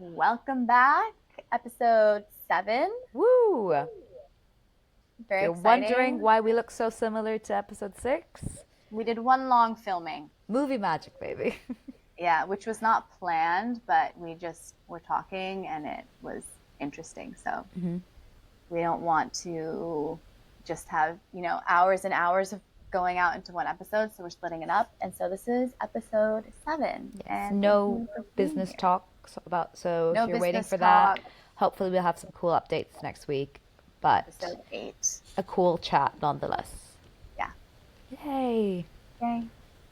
Welcome back. Episode 7. Woo! If Very you're wondering exciting. why we look so similar to episode 6, We did one long filming. movie magic, baby. Yeah, which was not planned, but we just were talking and it was interesting. So we don't want to just have, hours and hours of going out into one episode. So we're splitting it up. And so this is episode 7. Yes, And thank no you for being business here. talks about, so if No you're waiting business for that, talk. hopefully we'll have some cool updates next week, but Episode 8. a cool chat nonetheless. Yeah. Yay! Okay.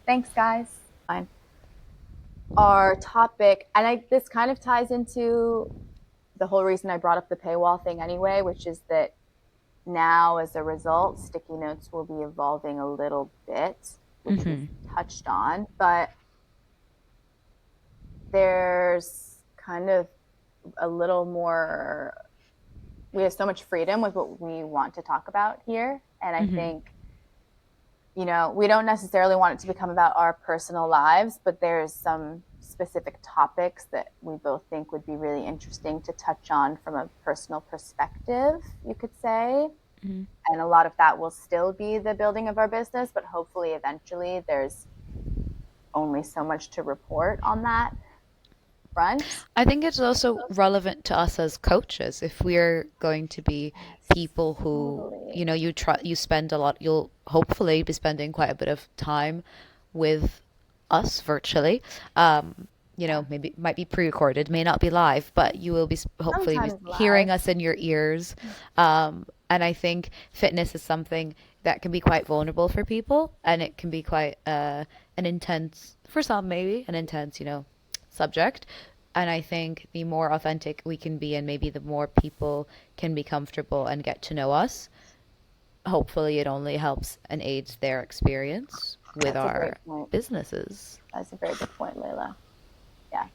Thanks, guys. Fine. Our topic, and this kind of ties into the whole reason I brought up the paywall thing anyway, which is that now as a result, sticky notes will be evolving a little bit, which we've touched on, but there's kind of a little more, we have so much freedom with what we want to talk about here. And I think, we don't necessarily want it to become about our personal lives, but there's some specific topics that we both think would be really interesting to touch on from a personal perspective, you could say. And a lot of that will still be the building of our business, but hopefully eventually there's only so much to report on that front. I think it's also relevant to us as coaches if we're going to be people who, Totally. you spend a lot, you'll hopefully be spending quite a bit of time with us virtually. Maybe might be pre-recorded, may not be live, but you will be hopefully be Sometimes hearing live. us in your ears. And I think fitness is something that can be quite vulnerable for people, and it can be quite an intense, for some maybe, an intense, subject. And I think the more authentic we can be, and maybe the more people can be comfortable and get to know us, hopefully it only helps and aids their experience with That's a our great point. businesses. That's a very good point, Leila. Yeah.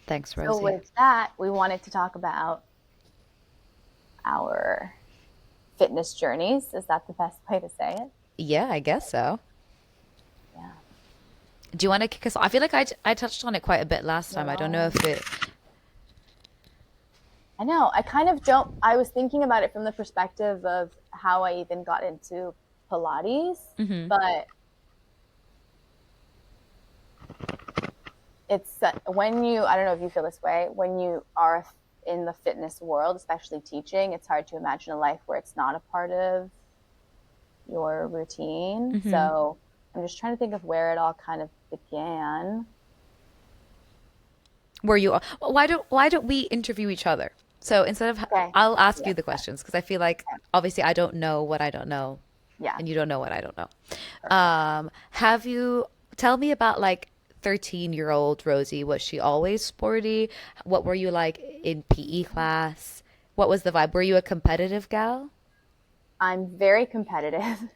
Thanks, So Rosie. with that, we wanted to talk about our fitness journeys. Is that the best way to say it? Yeah, I guess so. Yeah. Do you want to kick us off? I feel like I touched on it quite a bit last time. I don't know Well, if it. I know. I kind of don't. I was thinking about it from the perspective of how I even got into Pilates, but it's when I don't know if you feel this way, when you are in the fitness world, especially teaching, it's hard to imagine a life where it's not a part of your routine. So I'm just trying to think of where it all kind of began. Were you? Why don't we interview each other? So instead of, Okay. I'll ask Yeah. you the questions because I feel like obviously I don't know what I don't know, Yeah. and you don't know what I don't know. Perfect. Have you tell me about like 13-year-old Rosie? Was she always sporty? What were you like in PE class? What was the vibe? Were you a competitive gal? I'm very competitive, I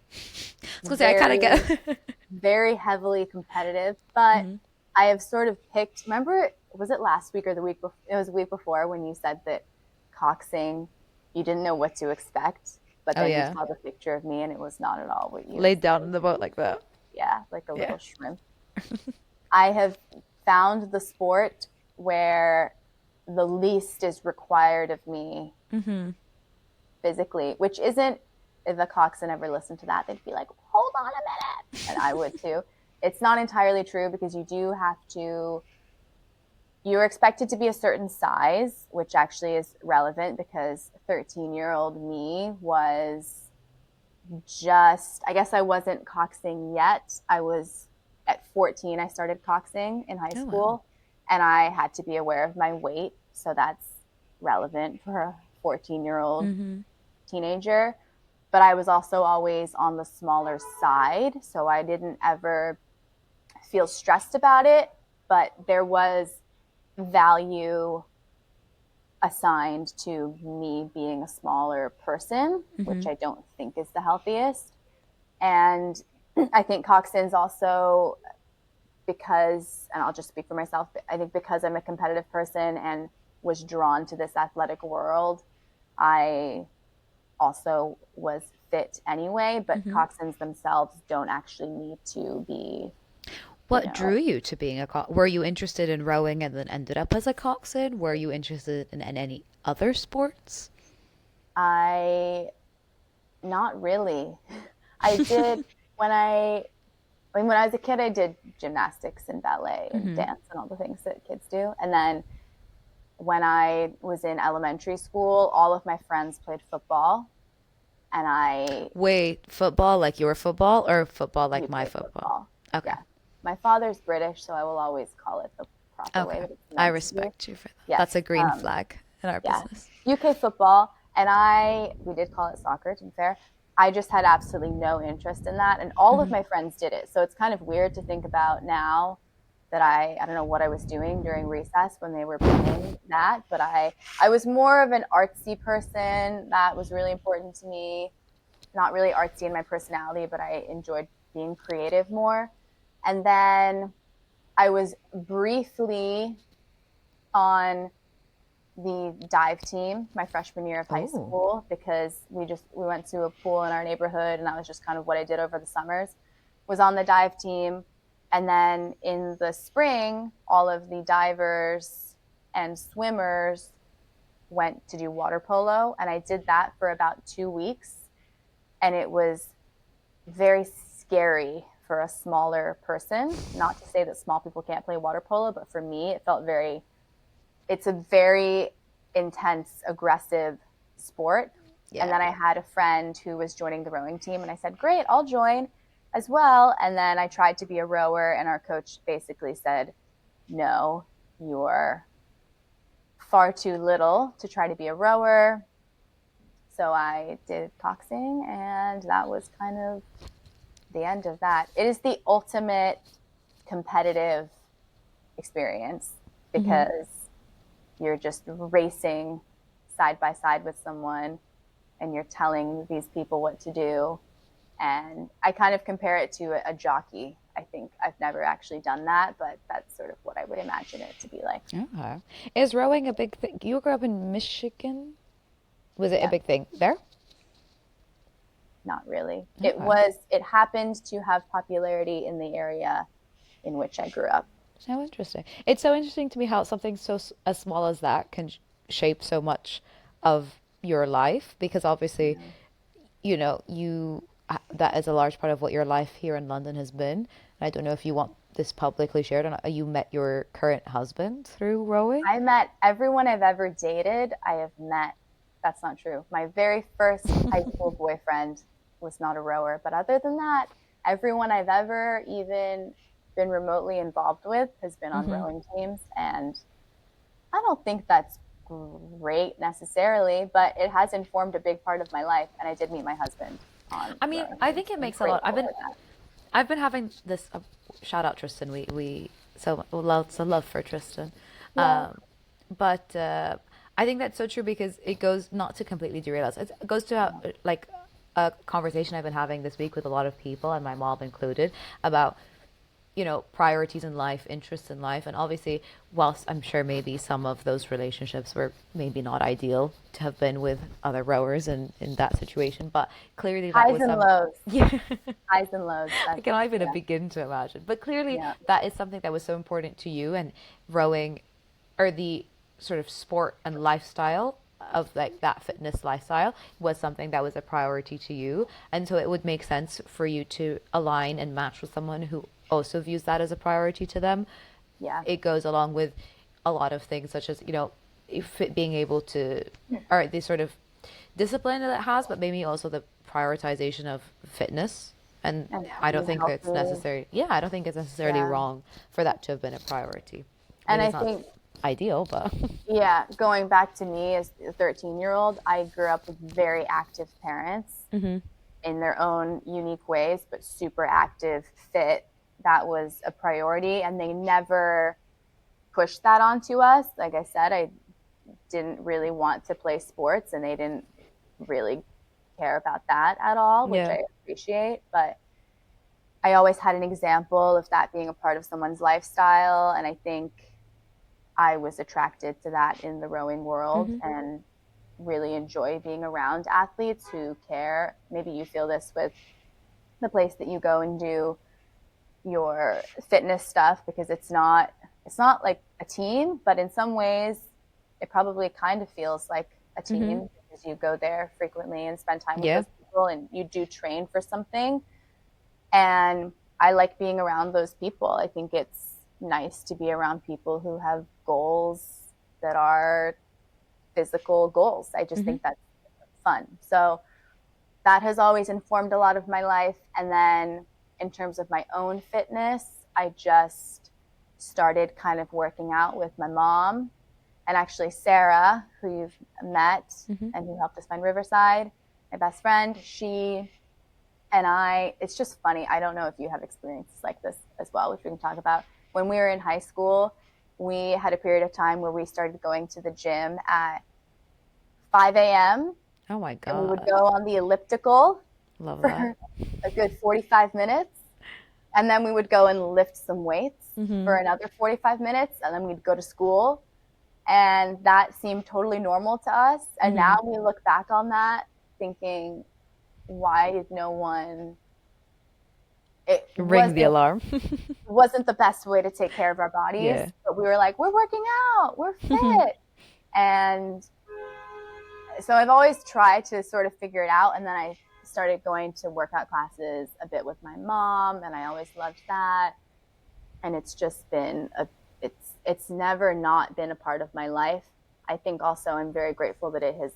was gonna say I kind of very, get. very heavily competitive, but I have sort of picked, remember, was it last week or the week before? It was the week before when you said that coxing, you didn't know what to expect, but Oh then you yeah, saw the picture of me and it was not at all what you laid down expected. in the boat like that. Yeah, like a Yeah. little shrimp. I have found the sport where the least is required of me physically, which isn't, if a coxswain ever listened to that, they'd be like, hold on a minute. And I would too. It's not entirely true because you do have to, you're expected to be a certain size, which actually is relevant because 13-year-old me was just, I guess I wasn't coxing yet. I was at 14, I started coxing in high Oh wow. school, and I had to be aware of my weight. So that's relevant for a 14-year-old teenager. But I was also always on the smaller side. So I didn't ever feel stressed about it, but there was value assigned to me being a smaller person, which I don't think is the healthiest. And I think coxswain's also because, and I'll just speak for myself, I think because I'm a competitive person and was drawn to this athletic world, I also was fit anyway, but coxswains themselves don't actually need to be you What drew know. you to being a Were you interested in rowing and then ended up as a coxswain? Were you interested in any other sports? I Not really. I did when when I was a kid, I did gymnastics and ballet and Hmm. dance and all the things that kids do. And then when I was in elementary school, all of my friends played football, and Wait, football like your football or football we like my played football? football. Okay. Yeah. My father's British, so I will always call it the proper way Okay. that it's I pronounced to you. respect you for that. Yes. That's a green flag in our Yeah. business. UK football, and we did call it soccer, to be fair. I just had absolutely no interest in that, and all of Hmm. my friends did it. So it's kind of weird to think about now that I don't know what I was doing during recess when they were playing that, but I was more of an artsy person. That was really important to me. Not really artsy in my personality, but I enjoyed being creative more. And then I was briefly on the dive team my freshman year of high Oh. school because we went to a pool in our neighborhood, and that was just kind of what I did over the summers. Was on the dive team, and then in the spring all of the divers and swimmers went to do water polo, and I did that for about 2 weeks, and it was very scary for a smaller person. Not to say that small people can't play water polo, but for me it felt very it's a very intense, aggressive sport. And Yeah. then I had a friend who was joining the rowing team, and I said, "Great, I'll join as well." And then I tried to be a rower, and our coach basically said, "No, you're far too little to try to be a rower." So I did coxing, and that was kind of the end of that. It is the ultimate competitive experience Hmm. because you're just racing side by side with someone, and you're telling these people what to do. And I kind of compare it to a jockey. I think I've never actually done that, but that's sort of what I would imagine it to be like. Okay. Is rowing a big thing? You grew up in Michigan? Was it a Yeah, big thing there? not really. Okay. It happened to have popularity in the area in which I grew up. So interesting. It's so interesting to me how something as small as that can shape so much of your life because obviously, Yeah. that is a large part of what your life here in London has been. And I don't know if you want this publicly shared or not. You met your current husband through rowing? I met everyone I've ever dated. I have met. That's not true. My very first high school boyfriend was not a rower, but other than that, everyone I've ever even been remotely involved with has been on Hmm. rowing teams, and I don't think that's great necessarily, but it has informed a big part of my life, and I did meet my husband on I mean, rowing I teams, think it so I'm makes a lot. grateful for that. I've been having this shout out Tristan. We so lots of love for Tristan, Yeah. but I think that's so true because it goes not to completely derail us. It goes to like a conversation I've been having this week with a lot of people, and my mom included, about priorities in life, interests in life, and obviously, whilst I'm sure maybe some of those relationships were maybe not ideal to have been with other rowers in that situation, but clearly that Highs was and some. lows, Yeah. highs and lows. I That's, cannot even yeah, begin to imagine. But clearly, yeah, that is something that was so important to you, and rowing, or the sort of sport and lifestyle of like that fitness lifestyle was something that was a priority to you. And so it would make sense for you to align and match with someone who also views that as a priority to them. yeah. It goes along with a lot of things, such as, if it being able to, or the sort of discipline that it has, but maybe also the prioritization of fitness. And And I don't being think it's healthy. necessary. Yeah, I don't think it's necessarily Yeah. wrong for that to have been a priority. And Maybe I it's not think, ideal, but yeah, going back to me as a 13-year-old, I grew up with very active parents hmm. in their own unique ways, but super active, fit. That was a priority. And they never pushed that onto us. Like I said, I didn't really want to play sports, and they didn't really care about that at all, which Yeah. I appreciate. But I always had an example of that being a part of someone's lifestyle. And I think I was attracted to that in the rowing world Hmm. and really enjoy being around athletes who care. Maybe you feel this with the place that you go and do your fitness stuff, because it's not like a team, but in some ways it probably kind of feels like a Mm-hmm. team because you go there frequently and spend time with Yeah. those people and you do train for something. And I like being around those people. I think it's nice to be around people who have goals that are physical goals. I just Mm-hmm. think that's fun. So that has always informed a lot of my life. And then in terms of my own fitness, I just started kind of working out with my mom and actually Sarah, who you've met Mm-hmm. and who helped us find Riverside, my best friend. She and I, it's just funny. I don't know if you have experiences like this as well, which we can talk about. When we were in high school, we had a period of time where we started going to the gym at 5 a.m. Oh my and we would God. go on the elliptical Love for that. a good 45 minutes. And then we would go and lift some weights Mm-hmm. for another 45 minutes. And then we'd go to school. And that seemed totally normal to us. And Mm-hmm. now we look back on that thinking, why did no one? It Ring the alarm. wasn't the best way to take care of our bodies, Yeah. but we were like, we're working out, we're fit. And so I've always tried to sort of figure it out. And then I started going to workout classes a bit with my mom, and I always loved that. And it's just been it's never not been a part of my life. I think also I'm very grateful that it has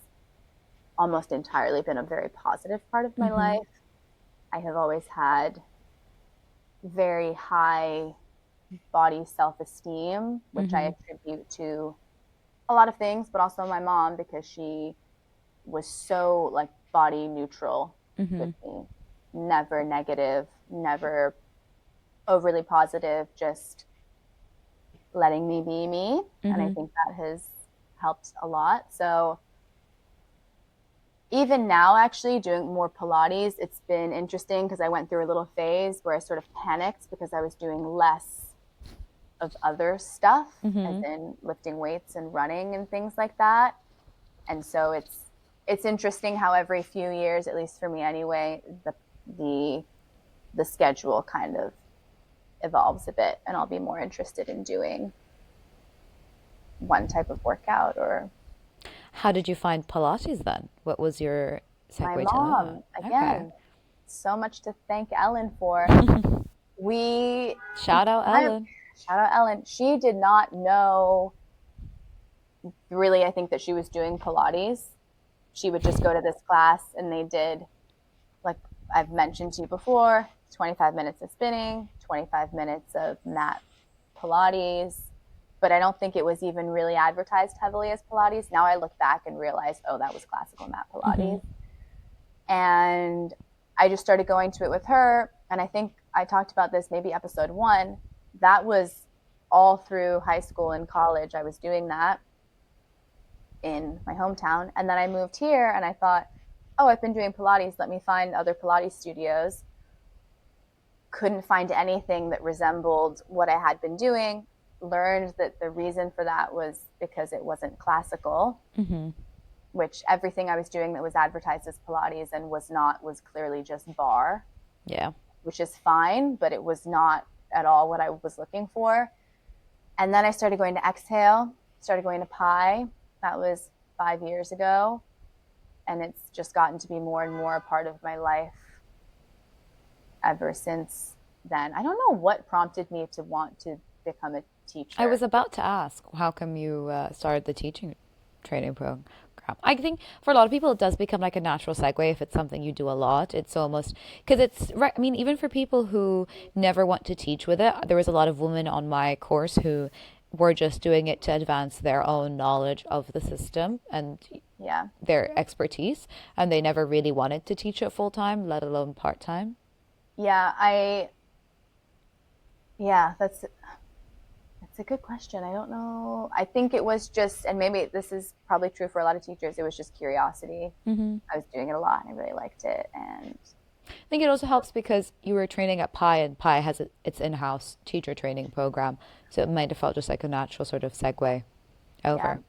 almost entirely been a very positive part of my Mm-hmm. life. I have always had very high body self-esteem, which I Mm-hmm. attribute to a lot of things, but also my mom, because she was so like body neutral Mm-hmm. with me. Never negative, never overly positive, just letting me be me. And I Mm-hmm. think that has helped a lot. So even now, actually doing more Pilates, it's been interesting because I went through a little phase where I sort of panicked because I was doing less of other stuff, as Mm-hmm. in lifting weights and running and things like that. And so it's interesting how every few years, at least for me anyway, the the schedule kind of evolves a bit, and I'll be more interested in doing one type of workout. Or How did you find Pilates then? What was your my segue to that? mom, Okay. again, so much to thank Ellen for. We Shout out kind of, Ellen. shout out Ellen. She did not know really, I think, that she was doing Pilates. She would just go to this class and they did, like I've mentioned to you before, 25 minutes of spinning, 25 minutes of mat Pilates. But I don't think it was even really advertised heavily as Pilates. Now I look back and realize, oh, that was classical mat Mm-hmm. Pilates. And I just started going to it with her. And I think I talked about this maybe episode one. That was all through high school and college. I was doing that in my hometown. And then I moved here and I thought, oh, I've been doing Pilates. Let me find other Pilates studios. Couldn't find anything that resembled what I had been doing. Learned that the reason for that was because it wasn't classical, Mm-hmm. which everything I was doing that was advertised as Pilates and was not, was clearly just bar, Yeah. which is fine, but it was not at all what I was looking for. And then I started going to Exhale, started going to Pi. That was 5 years ago. And it's just gotten to be more and more a part of my life ever since then. I don't know what prompted me to want to become a I was teacher. about to ask, how come you started the teaching training program? I think for a lot of people, it does become like a natural segue if it's something you do a lot. It's almost because it's right. I mean, even for people who never want to teach with it, there was a lot of women on my course who were just doing it to advance their own knowledge of the system and Yeah. their expertise, and they never really wanted to teach it full time, let alone part time. Yeah, yeah, that's a good question. I don't know. I think it was just, and maybe this is probably true for a lot of teachers, it was just curiosity. Mm-hmm. I was doing it a lot and I really liked it. And I think it also helps because you were training at Pi, and Pi has its in-house teacher training program, so it might have felt just like a natural sort of segue yeah, over.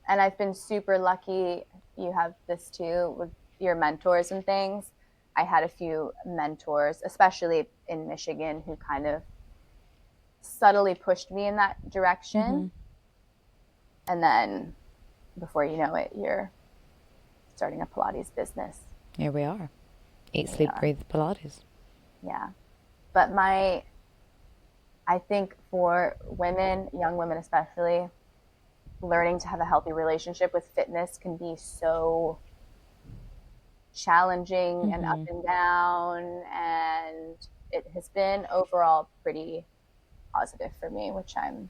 and I've been super lucky. You have this too with your mentors and things. I had a few mentors, especially in Michigan, who kind of subtly pushed me in that Mm-hmm. direction. And then before you know it, you're starting a Pilates business. Here we are. Eat, Here we sleep, are. breathe, Pilates. Yeah. But I think for women, young women especially, learning to have a healthy relationship with fitness can be so challenging and up Mm-hmm. and down. And it has been overall pretty positive for me, which I'm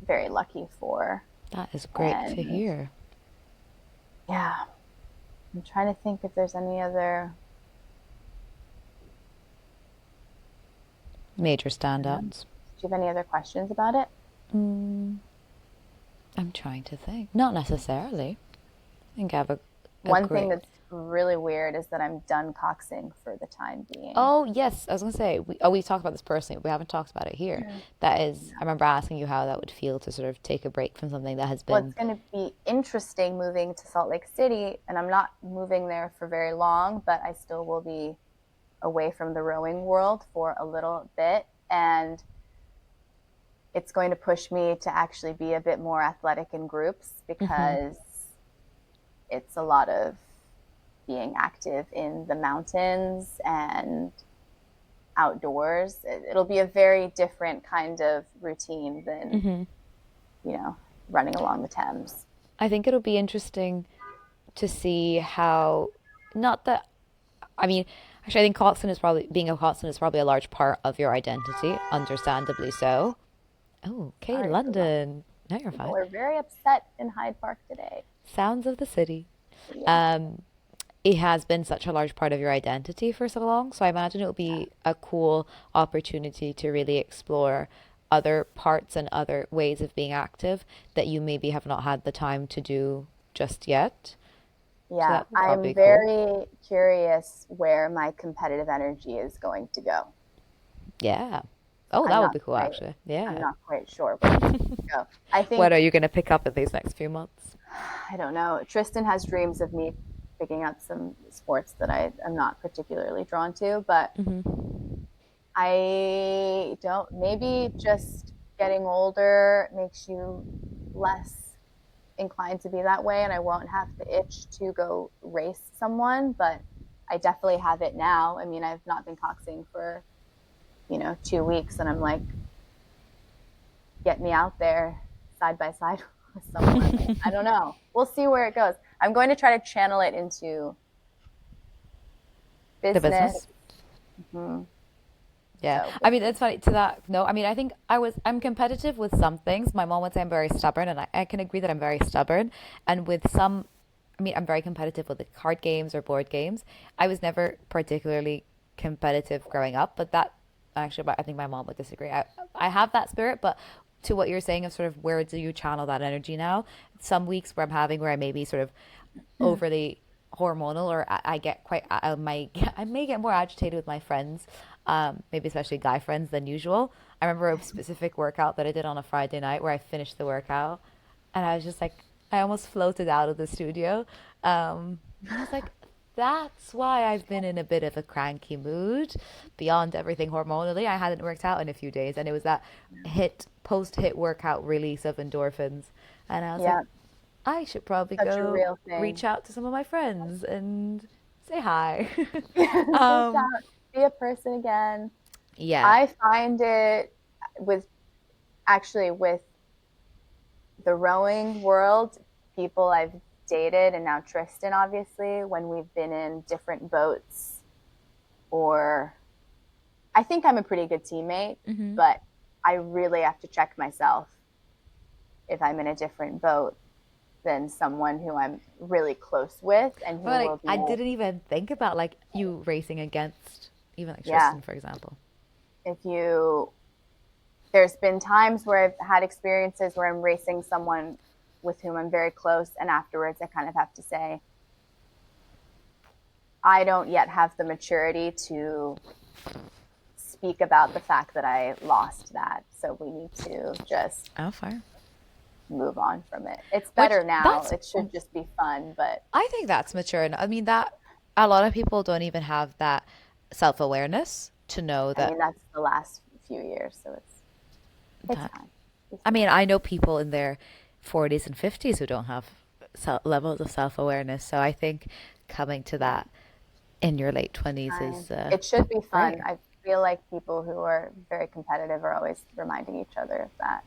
very lucky for. That is great to And hear. yeah, I'm trying to think if there's any other, Major I don't know. Do standouts. you have any other questions about it? Mm, I'm trying to think. Not necessarily. I think I have a One thing great. that's really weird is that I'm done coxing for the time being. Oh yes, I was gonna say we talked about this personally. We haven't talked about it here. That is, I remember asking you how that would feel to sort of take a break from something that has Well, it's been. going to be interesting moving to Salt Lake City, and I'm not moving there for very long, but I still will be away from the rowing world for a little bit. And it's going to push me to actually be a bit more athletic in groups Hmm. because it's a lot of being active in the mountains and outdoors. It'll be a very different kind of routine than, Hmm. you know, running along the Thames. I think it'll be interesting to see how. Not that I mean, actually, I think Coxswain is probably being a Coxswain is probably a large part of your identity, understandably so. Oh, okay, Sorry for that. London. No, you're People fine. are very upset in Hyde Park today. Sounds of the city. Yeah. Um, it has been such a large part of your identity for so long, so I imagine it will be a cool opportunity to really explore other parts and other ways of being active that you maybe have not had the time to do just yet. So Yeah. that would probably I'm be cool. very curious where my competitive energy is going to go. Yeah. Oh, I'm that would not be cool, quite actually. I'm Yeah. not quite sure where it's going to go. I What are think you going to pick up in these next few months? I don't know. Tristan has dreams of me picking up some sports that I am not particularly drawn to, but Hmm. I don't, maybe just getting older makes you less inclined to be that way, and I won't have the itch to go race someone, but I definitely have it now. I mean, I've not been coxing for, 2 weeks, and I'm like, get me out there side by side with someone. I don't know. We'll see where it goes. I'm going to try to channel it into The business. business? Mm-hmm. Yeah. So I we'll mean, see. it's funny to that. No, I mean, I think I'm competitive with some things. My mom would say I'm very stubborn, and I can agree that I'm very stubborn. And with some, I mean, I'm very competitive with the card games or board games. I was never particularly competitive growing up, but that actually, I think my mom would disagree. I have that spirit, but to what you're saying of sort of where do you channel that energy now? Some weeks where I maybe sort of overly hormonal or I get quite I may get more agitated with my friends, maybe especially guy friends than usual. I remember a specific workout that I did on a Friday night where I finished the workout and I was just like I almost floated out of the studio. And I was like, that's why I've been in a bit of a cranky mood beyond everything hormonally. I hadn't worked out in a few days and it was that post hit workout release of endorphins. And I was like, Yeah, I should probably such a go real reach thing. out to some of my friends and say hi. Reach um, out, be a person again. yeah. I find it with actually with the rowing world, people I've dated, and now Tristan, obviously, when we've been in different boats, or I think I'm a pretty good teammate, Hmm. but I really have to check myself if I'm in a different boat than someone who I'm really close with and who But will like, I be, didn't even think about like you racing against even like yeah, Tristan, for example. if you, there's been times where I've had experiences where I'm racing someone with whom I'm very close, and afterwards I kind of have to say, I don't yet have the maturity to speak about the fact that I lost that. So we need to just Oh, fire. move on from it. It's Which better now. that's It should just be fun, but I think that's mature. And I mean that a lot of people don't even have that self awareness to know I that mean, that's the last few years, so it's That, fine. It's I mean, fine. I know people in their 40s and 50s who don't have levels of self-awareness. So I think coming to Yeah, that in your late 20s fine. is It should be fun. rare. I feel like people who are very competitive are always reminding each other of that.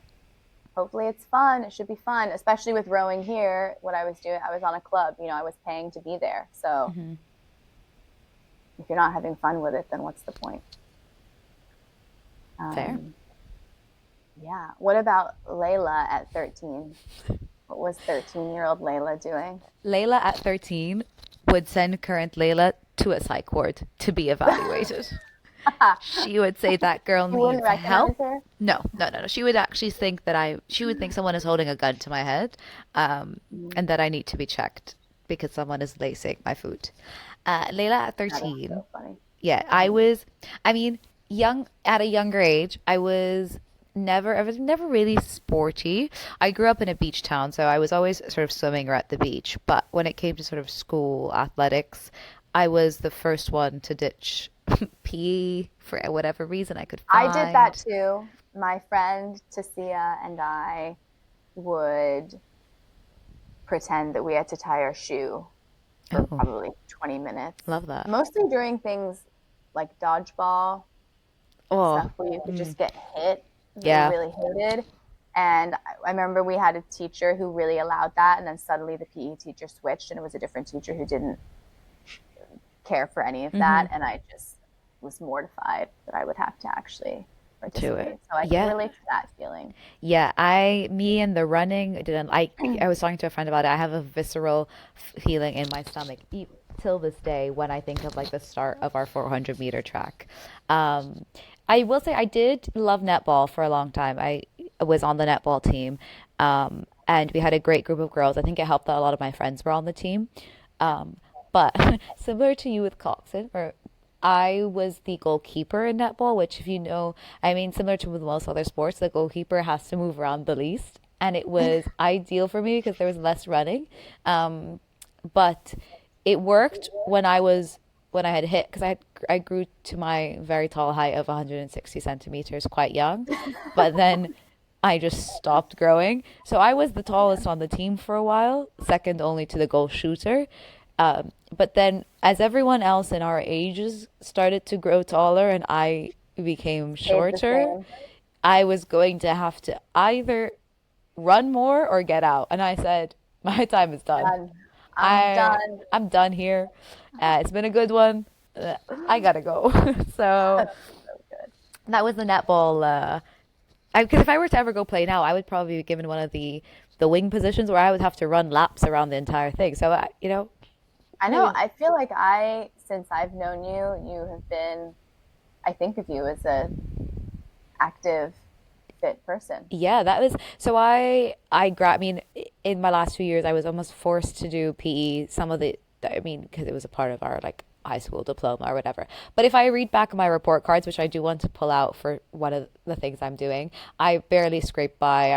Hopefully it's fun. It should be fun, especially with rowing here. What I was doing, I was on a club, I was paying to be there. So if you're not having fun with it, then what's the point? Fair. Um, yeah. What about Layla at 13? What was 13-year-old Layla doing? Layla at 13 would send current Layla to a psych ward to be evaluated. She would say that girl You wouldn't needs help. recognize her? No, no, no, no. She would actually think that she would think someone is holding a gun to my head, Mm, and that I need to be checked because someone is lacing my food. Layla at that is 13, so funny. yeah, Mm. I mean, at a younger age, I was never really sporty. I grew up in a beach town, so I was always sort of swimming or at the beach. But when it came to sort of school athletics, I was the first one to ditch PE for whatever reason I could I did that find. too. My friend Tasia and I would pretend that we had to tie our shoe for Oh, probably 20 minutes, love that. mostly during things like dodgeball, Oh, stuff where you could mm, just get hit that we yeah, really hated. And I remember we had a teacher who really allowed that. And then suddenly the PE teacher switched and it was a different teacher who didn't care for any of that. And I just was mortified that I would have to actually to it. participate. So I can Yeah. relate to that feeling. Yeah, me and the running didn't. I was talking to a friend about it. I have a visceral feeling in my stomach till this day when I think of like the start of our 400-meter track. Um, I will say I did love netball for a long time. I was on the netball team, and we had a great group of girls. I think it helped that a lot of my friends were on the team. Um, but similar to you with coxswain, or I was the goalkeeper in netball, which, if you know, I mean, similar to with most other sports, the goalkeeper has to move around the least. And it was ideal for me because there was less running. Um, but it worked when I had hit, because I grew to my very tall height of 160 centimeters quite young. But then I just stopped growing. So I was the tallest on the team for a while, second only to the goal shooter. But then, as everyone else in our ages started to grow taller and I became Stayed the shorter, same. I was going to have to either run more or get out. And I said, my time is done. Done. I'm done. I'm done here. It's been a good one. I gotta go. So That's so good. that was the netball. Because if I were to ever go play now, I would probably be given one of the wing positions where I would have to run laps around the entire thing. So I know. maybe. I feel like since I've known you, you have been, I think of you as a active, fit person. Yeah, that was so I mean, in my last few years I was almost forced to do PE, some of the, I mean, because it was a part of our like high school diploma or whatever. But if I read back my report cards, which I do want to pull out for one of the things I'm doing, I barely scraped by.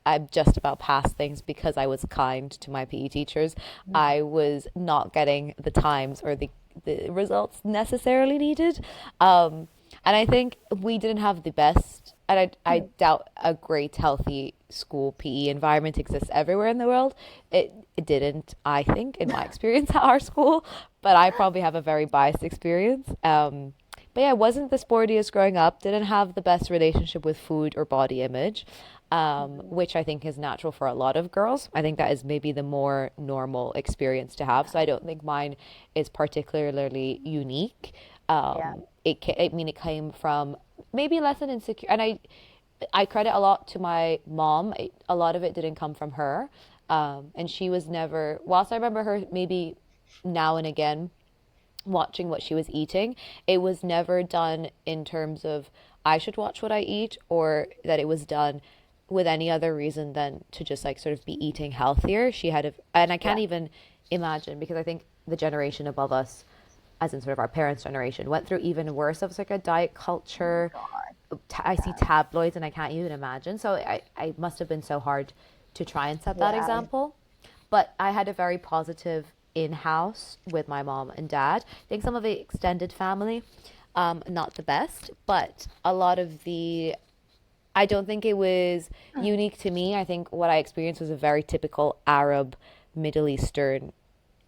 I'm just about past things because I was kind to my PE teachers. I was not getting the times or the results necessarily needed. And I think we didn't have the best, and I doubt a great, healthy school PE environment exists everywhere in the world. It didn't, I think, in my experience at our school, but I probably have a very biased experience. But yeah, I wasn't the sportiest growing up, didn't have the best relationship with food or body image, which I think is natural for a lot of girls. I think that is maybe the more normal experience to have. So I don't think mine is particularly unique. Yeah. I mean, it came from maybe less an insecure, and I credit a lot to my mom. A lot of it didn't come from her, and she was never. Whilst I remember her maybe now and again watching what she was eating, it was never done in terms of I should watch what I eat, or that it was done with any other reason than to just like sort of be eating healthier. And I can't Yeah. even imagine, because I think the generation above us, as in sort of our parents' generation, went through even worse of like a diet Oh my culture. God. I see Yeah. tabloids and I can't even imagine. So I must have been so hard to try and set that Yeah. example. But I had a very positive in house with my mom and dad. I think some of the extended family. not the best, but a lot of the I don't think it was unique to me. I think what I experienced was a very typical Arab, Middle Eastern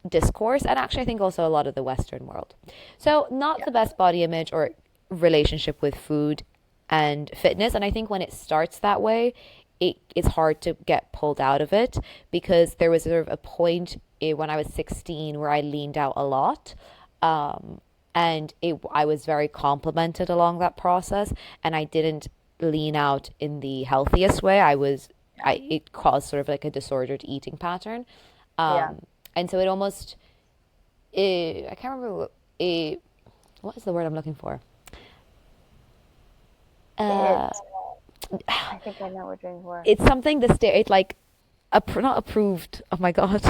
discourse, and actually, I think also a lot of the Western world. So, not Yeah. the best body image or relationship with food and fitness. And I think when it starts that way, it's hard to get pulled out of it because there was sort of a point when I was 16 where I leaned out a lot. Um, and I was very complimented along that process, and I didn't lean out in the healthiest way. Yeah. It caused sort of like a disordered eating pattern. Yeah. And so I can't remember what is the word I'm looking for? It, Uh, I think I know what you're doing for. it's something it's like not approved. Oh my God.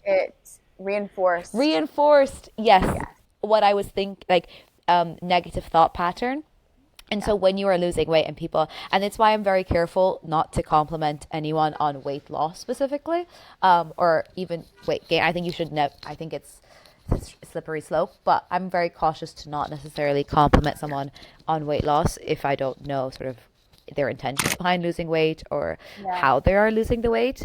It reinforced. Reinforced, yes, Yes. what I was negative thought pattern. And Yeah. so when you are losing weight and people, and it's why I'm very careful not to compliment anyone on weight loss specifically, or even weight gain. I think you should never, I think it's a slippery slope, but I'm very cautious to not necessarily compliment someone on weight loss if I don't know sort of their intentions behind losing weight or Yeah. how they are losing the weight.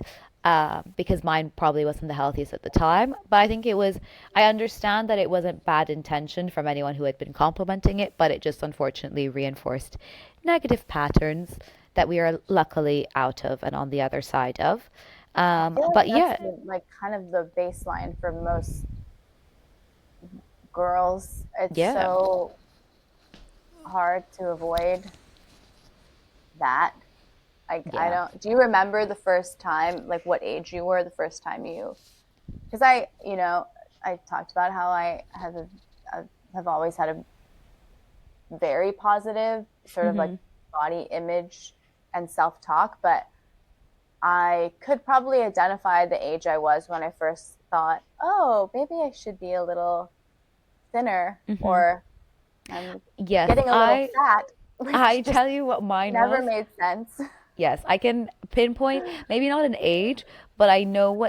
Because mine probably wasn't the healthiest at the time. But I think I understand that it wasn't bad intention from anyone who had been complimenting it, but it just unfortunately reinforced negative patterns that we are luckily out of and on the other side of. I feel like But that's yeah, like kind of the baseline for most girls. It's yeah, so hard to avoid that. Like, I yeah. don't, do you remember the first time, like what age you were the first time you, because I talked about how I have always had a very positive sort of like Hmm. body image and self talk, but I could probably identify the age I was when I first thought, oh, maybe I should be a little thinner Hmm. or I'm Yes, getting a little fat, I which just tell you what mine never was. made sense. Yes, I can pinpoint, maybe not an age, but I know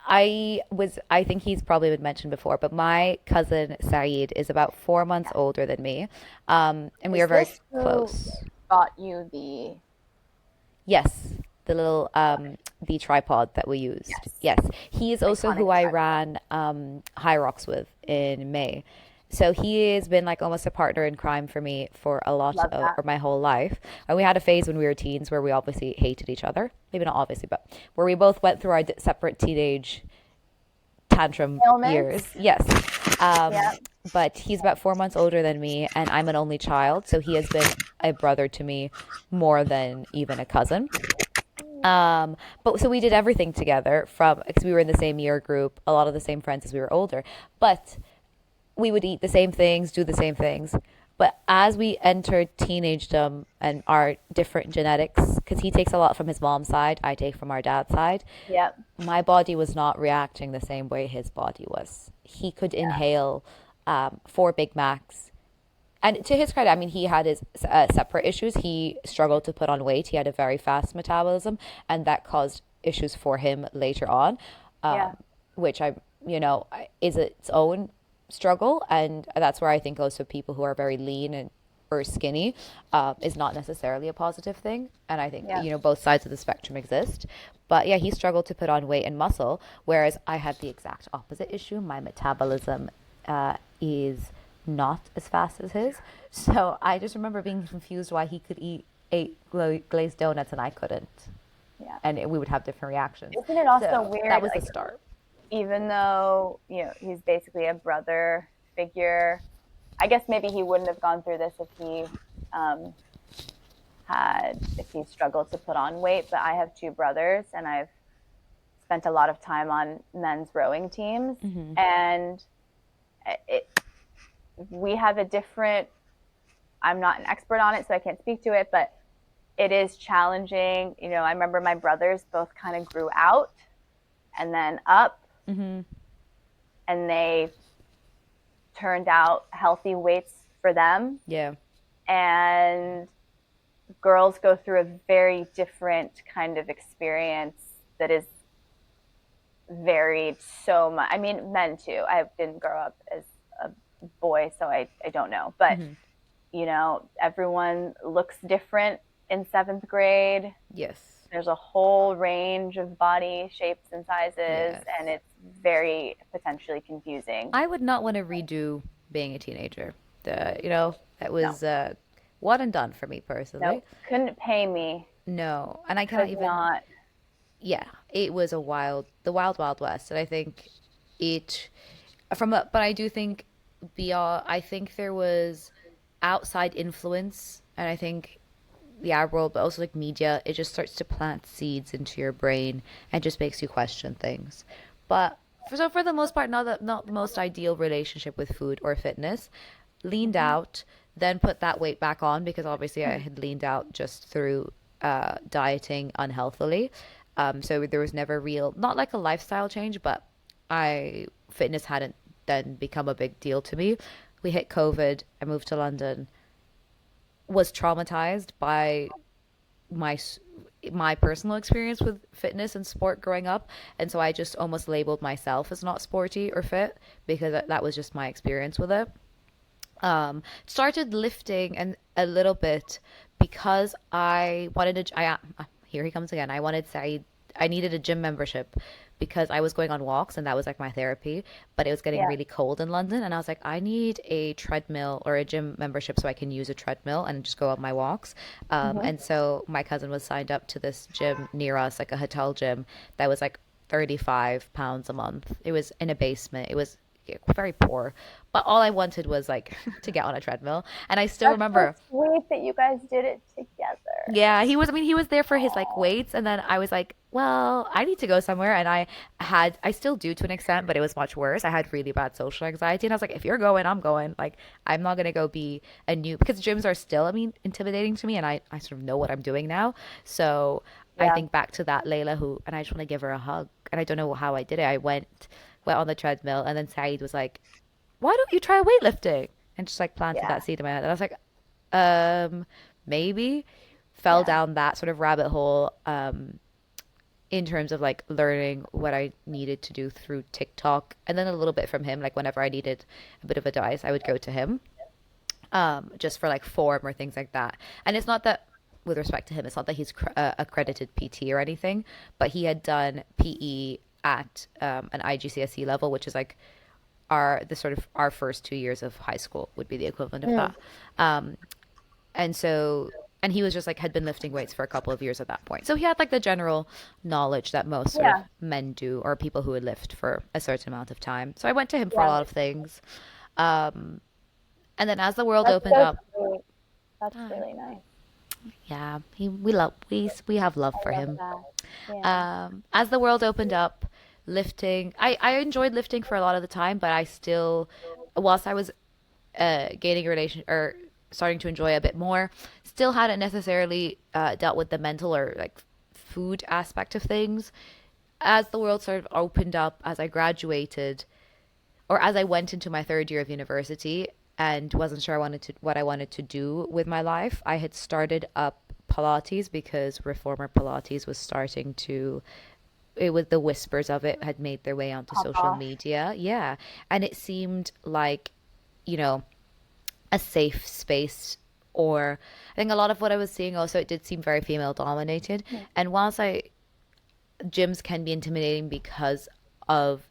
I think he's probably been mentioned before, but my cousin Saeed is about 4 months Yeah. older than me. And we Is are very this who close. got you the Yes, the little the tripod that we used. yes, Yes, he is also iconic who I tripod? ran High Rocks with in May. So he has been like almost a partner in crime for me for Love that. or my whole life. And we had a phase when we were teens where we obviously hated each other. Maybe not obviously, but where we both went through our separate teenage tantrum years. Ailments? Yes. Yeah. But he's about 4 months older than me, and I'm an only child. So he has been a brother to me more than even a cousin. But so we did everything together from because we were in the same year group, a lot of the same friends as we were older. But we would eat the same things, do the same things. But as we entered teenagedom and our different genetics, because he takes a lot from his mom's side, I take from our dad's side, Yep. my body was not reacting the same way his body was. He could Yeah. inhale 4 Big Macs. And to his credit, I mean, he had his separate issues. He struggled to put on weight. He had a very fast metabolism, and that caused issues for him later on, Yeah. which is its own struggle. And that's where I think also people who are very lean and or skinny is not necessarily a positive thing. And I think, Yeah. both sides of the spectrum exist. But yeah, he struggled to put on weight and muscle, whereas I had the exact opposite issue. My metabolism is not as fast as his. So I just remember being confused why he could eat eight glazed donuts and I couldn't. Yeah. And we would have different reactions. Isn't it also So that weird, was the like, start. even though, he's basically a brother figure, I guess maybe he wouldn't have gone through this um, if he struggled to put on weight, but I have two brothers and I've spent a lot of time on men's rowing teams. Mm-hmm. And it, we have a different, I'm not an expert on it, so I can't speak to it, but it is challenging. I remember my brothers both kind of grew out and then up, Mm-hmm. and they turned out healthy weights for them. Yeah. And girls go through a very different kind of experience that is varied so much. I mean, men too. I didn't grow up as a boy, so I don't know. But, Hmm. everyone looks different in seventh grade. Yes. There's a whole range of body shapes and sizes, Yes. and it's very potentially confusing. I would not want to redo being a teenager. That No, was one and done for me no, personally. couldn't pay me. No, and I cannot Could even. not. Yeah, it was the wild, wild west, and I think it but I do think I think there was outside influence, and I think the art world, but also like media, it just starts to plant seeds into your brain and just makes you question things. But for the most part, not the most ideal relationship with food or fitness. Leaned Hmm. out, then put that weight back on because obviously I had leaned out just through dieting unhealthily. So there was never real, not like a lifestyle change, but I fitness hadn't then become a big deal to me. We hit COVID. I moved to London, was traumatized by my my personal experience with fitness and sport growing up, and so I just almost labeled myself as not sporty or fit because that was just my experience with it. Started lifting and a little bit because I wanted to. Here he comes again. I needed a gym membership because I was going on walks and that was like my therapy. But it was getting Yeah. really cold in London, and I was like, I need a treadmill or a gym membership so I can use a treadmill and just go on my walks. Hmm. And so my cousin was signed up to this gym near us, like a hotel gym that was like £35 a month. It was in a basement. It was very poor. But all I wanted was like to get on a treadmill. And I still That's so remember, sweet that you guys did it together. yeah, he was there for his like Oh, weights. And then I was like, well, I need to go somewhere. And I still do to an extent, but it was much worse. I had really bad social anxiety. And I was like, if you're going, I'm going. Like, I'm not going to go be a new, because gyms are still, I mean, intimidating to me. And I sort of know what I'm doing now. So I yeah. think back to that Layla and I just want to give her a hug. And I don't know how I did it. Went on the treadmill. And then Saeed was like, why don't you try weightlifting? And just like planted Yeah. that seed in my head. And I was like, um, maybe. Fell Yeah. down that sort of rabbit hole in terms of like learning what I needed to do through TikTok and then a little bit from him. Like whenever I needed a bit of advice, I would go to him just for like form or things like that. And it's not that, with respect to him, it's not that he's accredited PT or anything, but he had done PE at an IGCSE level, which is like our first 2 years of high school would be the equivalent of Mm. that. Um, and so and he was just like had been lifting weights for a couple of years at that point. So he had like the general knowledge that most sort of Yeah. men do or people who would lift for a certain amount of time. So I went to him for a Yeah. lot of things. Um, and then as the world That's opened so up, sweet. That's uh, really nice. yeah, we have love I for love him. that. Yeah. As the world opened up, lifting, I enjoyed lifting for a lot of the time, but I still, whilst I was gaining a relation or starting to enjoy a bit more. Still hadn't necessarily dealt with the mental or like food aspect of things. As the world sort of opened up, as I graduated, or as I went into my third year of university and wasn't sure what I wanted to do with my life, I had started up Pilates because reformer Pilates was starting to it was the whispers of it had made their way onto Pop social off. media. Yeah. And it seemed like, you know, a safe space or I think a lot of what I was seeing also it did seem very female dominated. Mm. And whilst I gyms can be intimidating because of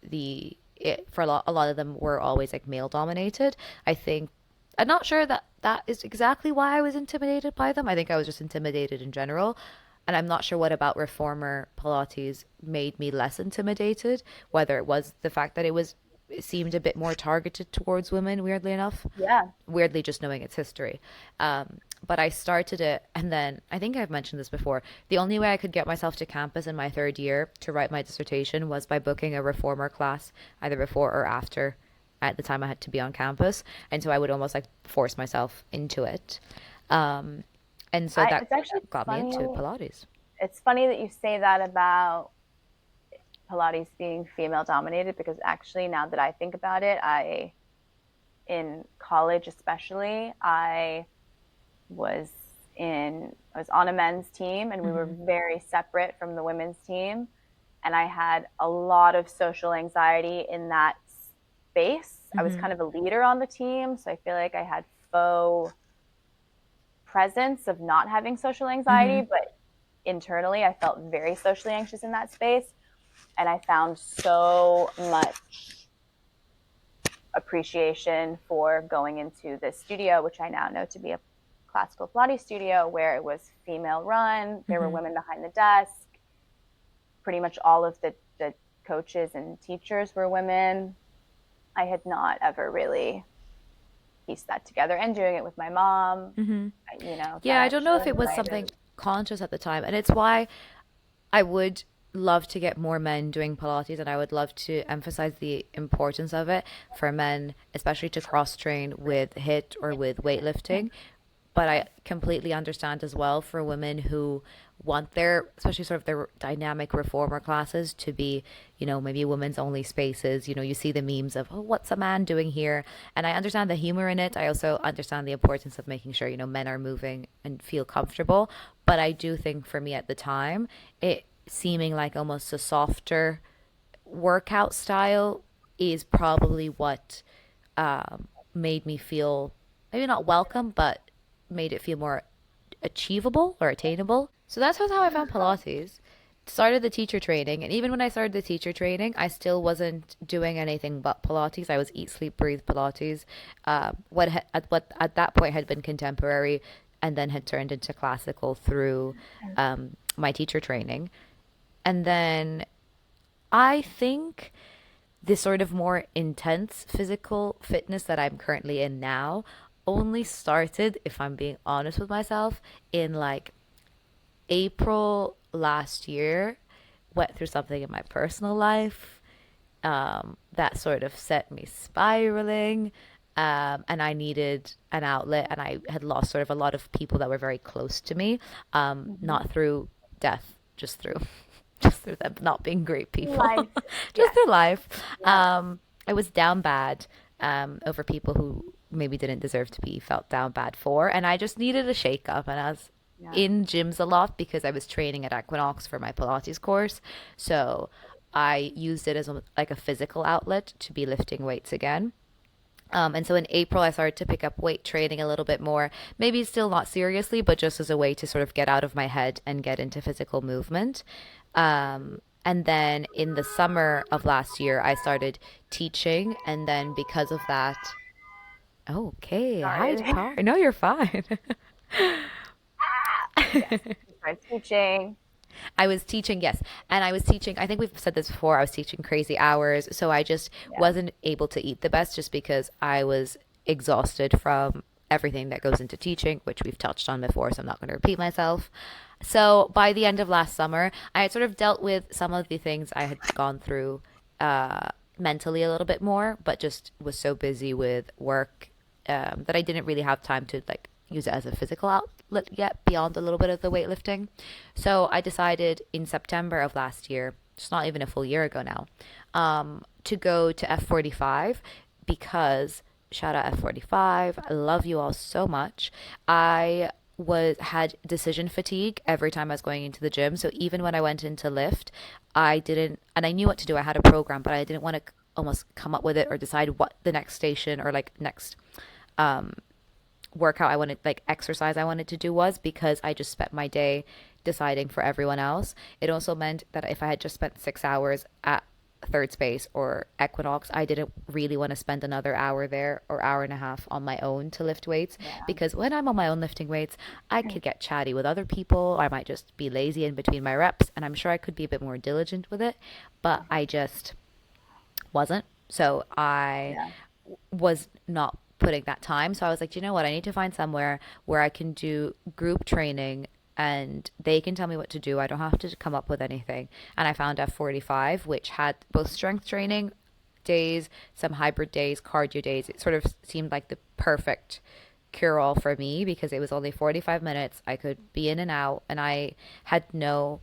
for a lot of them were always like male dominated. I think I'm not sure that that is exactly why I was intimidated by them. I think I was just intimidated in general. And I'm not sure what about reformer Pilates made me less intimidated, whether it was the fact that it seemed a bit more targeted towards women, weirdly enough, Yeah. weirdly just knowing its history. But I started it, and then I think I've mentioned this before. The only way I could get myself to campus in my third year to write my dissertation was by booking a reformer class, either before or after. At the time, I had to be on campus, and so I would almost like force myself into it. Um, and so that It's actually got me funny. into Pilates. It's funny that you say that about Pilates being female dominated because actually, now that I think about it, in college especially, was I was on a men's team and we were Hmm. very separate from the women's team. And I had a lot of social anxiety in that space. I was kind of a leader on the team, so I feel like I had faux presence of not having social Mm-hmm. anxiety, but internally I felt very socially anxious in that space. And I found so much appreciation for going into this studio, which I now know to be a classical Pilates studio, where it was female run. There were Mm-hmm. women behind the desk. Pretty much all of the coaches and teachers were women. I had not ever really pieced that together. And doing it with my mom, Mm-hmm. Yeah, I that don't know she if it was invited. something conscious at the time, and it's why I would love to get more men doing Pilates, and I would love to emphasize the importance of it for men, especially to cross train with HIIT or with weightlifting. But I completely understand as well for women who want their, especially sort of their dynamic reformer classes to be, maybe women's only spaces. You see the memes of, oh, what's a man doing here? And I understand the humor in it. I also understand the importance of making sure, men are moving and feel comfortable. But I do think for me at the time, it seeming like almost a softer workout style is probably what made me feel maybe not welcome, but made it feel more achievable or attainable. So that's how I found Pilates. Started the teacher training, and even when I started the teacher training, I still wasn't doing anything but Pilates. I was eat, sleep, breathe Pilates. What at that point had been contemporary, and then had turned into classical through my teacher training. And then I think this sort of more intense physical fitness that I'm currently in now only started, if I'm being honest with myself, in like April last year. Went through something in my personal life that sort of set me spiraling. And I needed an outlet, and I had lost sort of a lot of people that were very close to me, Mm-hmm. not through death, just through just through them not being great people, Life. just Yes. through life. Yeah. I was down bad over people who maybe didn't deserve to be felt down bad for, and I just needed a shake up. And I was Yeah. in gyms a lot because I was training at Equinox for my Pilates course, so I used it as like a physical outlet to be lifting weights again. And so in April, I started to pick up weight training a little bit more, maybe still not seriously, but just as a way to sort of get out of my head and get into physical movement. And then in the summer of last year, I started teaching. And then because of that, okay, hi, Sorry. Par. No, you're fine. Yes. We started teaching. I was teaching, yes. And I was teaching, I think we've said this before, I was teaching crazy hours. So I just Yeah. wasn't able to eat the best just because I was exhausted from everything that goes into teaching, which we've touched on before. So I'm not going to repeat myself. So by the end of last summer, I had sort of dealt with some of the things I had gone through mentally a little bit more, but just was so busy with work that I didn't really have time to like use it as a physical outlet yet beyond a little bit of the weightlifting. So I decided in September of last year, it's not even a full year ago now, to go to F45 because shout out F45. I love you all so much. I was had decision fatigue every time I was going into the gym. So even when I went into lift, I didn't, and I knew what to do. I had a program, but I didn't want to almost come up with it or decide what the next station or like next workout I wanted, like exercise I wanted to do was because I just spent my day deciding for everyone else. It also meant that if I had just spent 6 hours at third space or Equinox, I didn't really want to spend another hour there or hour and a half on my own to lift weights Yeah. because when I'm on my own lifting weights, I could get chatty with other people. I might just be lazy in between my reps, and I'm sure I could be a bit more diligent with it, but I just wasn't. So I Yeah. was not putting that time. So I was like, you know what? I need to find somewhere where I can do group training and they can tell me what to do. I don't have to come up with anything. And I found F45, which had both strength training days, some hybrid days, cardio days. It sort of seemed like the perfect cure all for me because it was only 45 minutes. I could be in and out, and I had no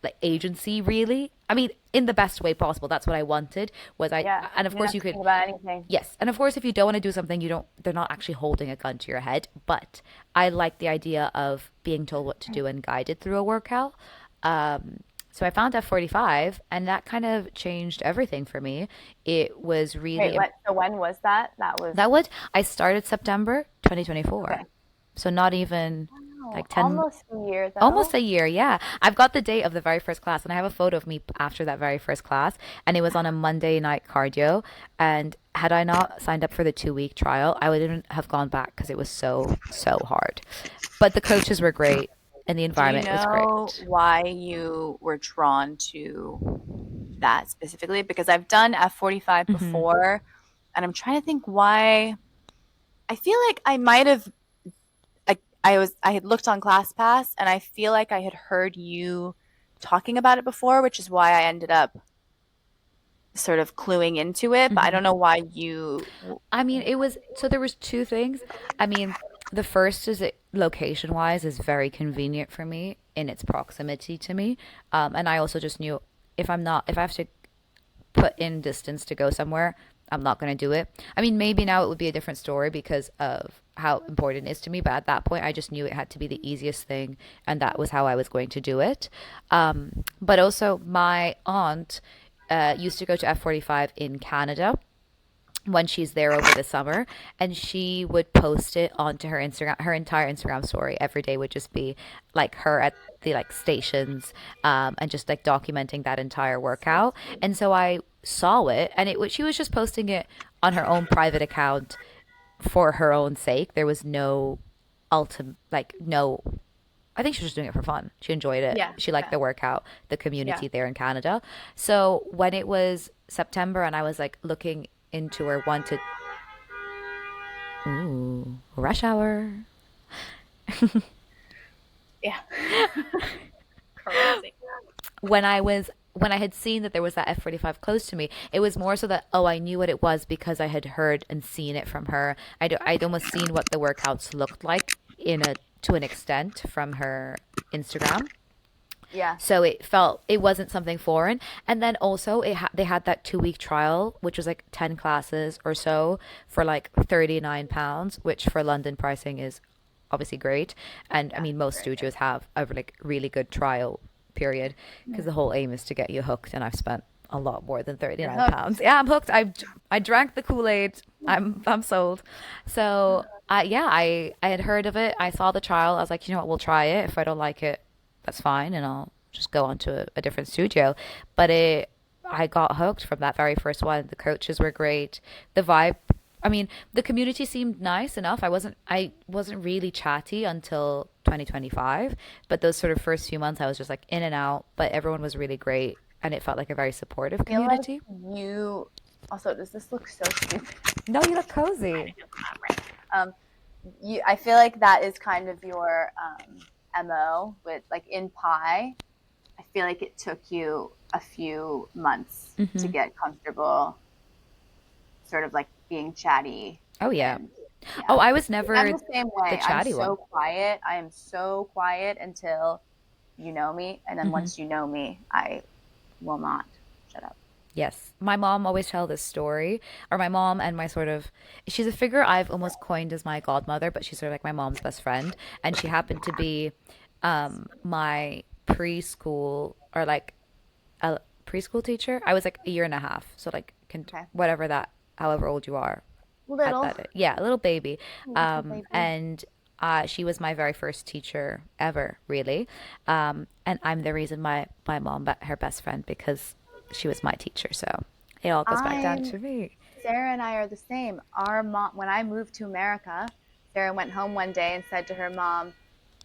like agency really. I mean, in the best way possible. That's what I wanted. Was I Yeah. and of You don't course have you to could think about anything. yes. And of course if you don't want to do something you don't they're not actually holding a gun to your head, but I like the idea of being told what to do and guided through a workout. So I found F45, and that kind of changed everything for me. It was Wait, really what? So when was that? That was that would I started September 2024. okay. So not even Wow, like 10, almost a year almost though. a year. Yeah. I've got the date of the very first class, and I have a photo of me after that very first class, and it was on a Monday night cardio. And had I not signed up for the 2 week trial, I wouldn't have gone back because it was so hard. But the coaches were great and the Do you environment was know great. why you were drawn to that specifically? Because I've done F45 Hmm. before, and I'm trying to think why. I feel like I might have I had looked on ClassPass and I feel like I had heard you talking about it before, which is why I ended up sort of cluing into it, but I Hmm. don't know why you I mean, it was so there was two things. I mean, the first is it location wise is very convenient for me in its proximity to me. And I also just knew if I have to put in distance to go somewhere, I'm not going to do it. I mean, maybe now it would be a different story because of how important it is to me, but at that point, I just knew it had to be the easiest thing, and that was how I was going to do it. But also, my aunt used to go to F45 in Canada when she's there over the summer, and she would post it onto her Instagram. Her entire Instagram story every day would just be like her at the like stations, and just like documenting that entire So workout. sweet. And so I saw it, and it was she was just posting it on her own private account for her own sake. There was no ultimate, like, no, I think she was just doing it for fun. She enjoyed it. Yeah, She liked yeah, the workout, the yeah. community there in Canada. So when it was September and I was like looking into or wanted, ooh, rush hour. Yeah. Crazy. When I had seen that there was that F45 close to me, it was more so that, oh, I knew what it was because I had heard and seen it from her. I'd almost seen what the workouts looked like in a to an extent from her Instagram. Yeah. So it wasn't something foreign. And then also they had that 2 week trial, which was like 10 classes or so for like £39, which for London pricing is obviously great. And I Yeah, mean, it's most very good. studios have a like really good trial period because Mm. the whole aim is to get you hooked. And I've spent a lot more than thirty You're nine hooked. pounds. Yeah, I'm hooked. I drank the Kool-Aid. I'm sold. So yeah, I had heard of it. I saw the trial. I was like, you know what, we'll try it. If I don't like it, that's fine, and I'll just go on to a different studio. But I got hooked from that very first one. The coaches were great. The vibe, I mean, the community seemed nice enough. I wasn't really chatty until 2025, but those sort of first few months I was just like in and out, but everyone was really great and it felt like a very supportive I feel like community. you also, does this look so stupid? No, you look cozy. Um, I feel like that is kind of your MO with like in pie. I feel like it took you a few months to Hmm. get comfortable, sort of like being chatty. Oh yeah. And Oh, yeah, I was I'm never the same the way. I'm chatty one. so quiet. I am so quiet until you know me. And then Hmm. once you know me, I will not shut up. Yes. My mom always tell this story, or my mom and my sort of, she's a figure I've almost coined as my godmother, but she's sort of like my mom's best friend. And she happened to be my preschool or like a preschool teacher. I was like a year and a half. So like Okay. whatever that, however old you are at Little, that, yeah, a little baby. little baby. And she was my very first teacher ever, really. And I'm the reason my mom met her best friend because she was my teacher. So it all goes back down I'm to me. Sarah and I are the same. Our mom, when I moved to America, Sarah went home one day and said to her mom,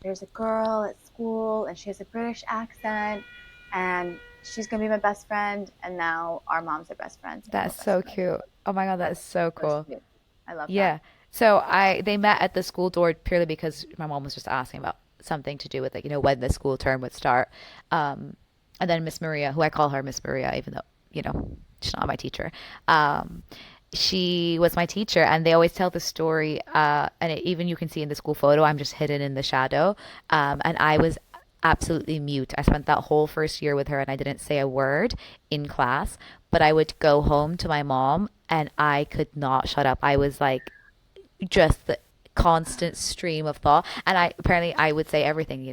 "There's a girl at school and she has a British accent and she's gonna be my best friend." And now our moms are best friends and we're That's best so friends. cute. Oh my God, that is That's so so cool. sweet. I love that. Yeah. So they met at the school door purely because my mom was just asking about something to do with like, when the school term would start. Um, and then Miss Maria, who I call her Miss Maria, even though, she's not my teacher. Um, she was my teacher and they always tell the story, and even you can see in the school photo, I'm just hidden in the shadow. And I was absolutely mute. I spent that whole first year with her and I didn't say a word in class, but I would go home to my mom and I could not shut up. I was like just constant stream of thought. And I would say everything,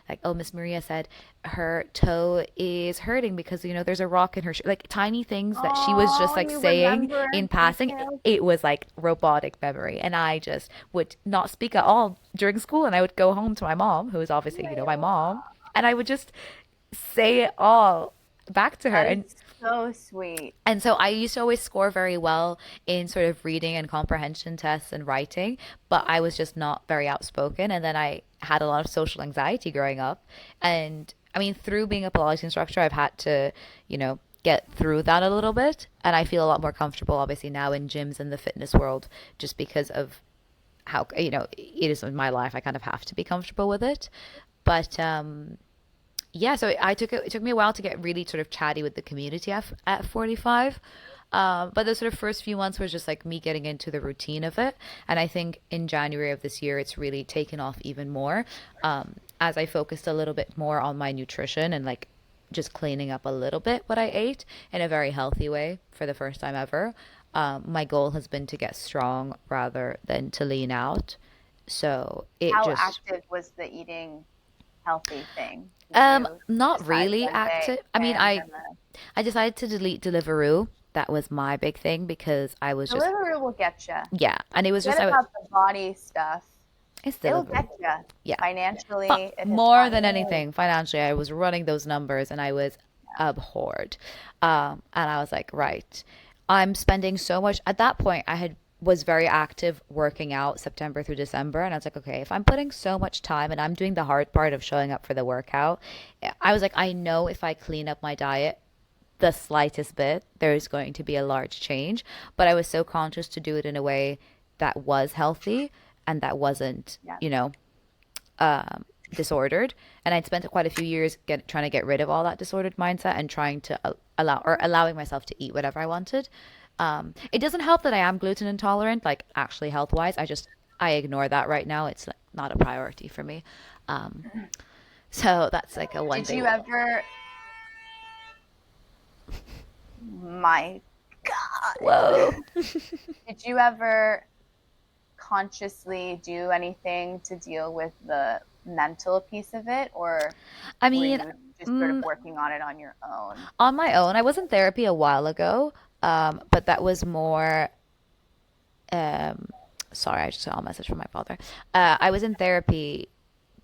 like, oh, Miss Maria said her toe is hurting because, there's a rock in her shoe. Like tiny things that she was just Oh, like you saying remember in passing. details. It was like robotic memory. And I just would not speak at all during school. And I would go home to my mom, who is obviously, my Layla. mom, and I would just say it all back to her. That And is so sweet. so I used to always score very well in sort of reading and comprehension tests and writing, but I was just not very outspoken. And then I had a lot of social anxiety growing up. And I mean, through being a Pilates instructor, I've had to, get through that a little bit. And I feel a lot more comfortable, obviously, now in gyms in the fitness world, just because of how, it is in my life. I kind of have to be comfortable with it. But, yeah, so it took me a while to get really sort of chatty with the community at 45. But the sort of first few months was just like me getting into the routine of it. And I think in January of this year, it's really taken off even more, as I focused a little bit more on my nutrition and like just cleaning up a little bit what I ate in a very healthy way for the first time ever. My goal has been to get strong rather than to lean out. So it How just active was the eating healthy thing? Did you not decide really one day, active. I okay, mean, I'm I gonna I decided to delete Deliveroo. That was my big thing because I was just, Deliveroo will get you. yeah, and it was just Forget about the body stuff. it's It'll Deliveroo. get you. Yeah. But Financially, it has more than gotten you. anything, financially, I was running those numbers and I was abhorred. And I was like, right, I'm spending so much. At that point, I had was very active working out September through December, and I was like, okay, if I'm putting so much time and I'm doing the hard part of showing up for the workout, I was like, I know if I clean up my diet the slightest bit, there's going to be a large change. But I was so conscious to do it in a way that was healthy and that wasn't, Yeah. disordered. And I'd spent quite a few years trying to get rid of all that disordered mindset and trying to allowing myself to eat whatever I wanted. It doesn't help that I am gluten intolerant, like actually health wise. I ignore that right now. It's like not a priority for me. Um, so that's like a one Did you thing. ever, my God, Whoa. did you ever consciously do anything to deal with the mental piece of it, or I were mean, you just sort of working on it on your own? on my own, I was in therapy a while ago, but that was more. Um, sorry, I just saw a message from my father. I was in therapy,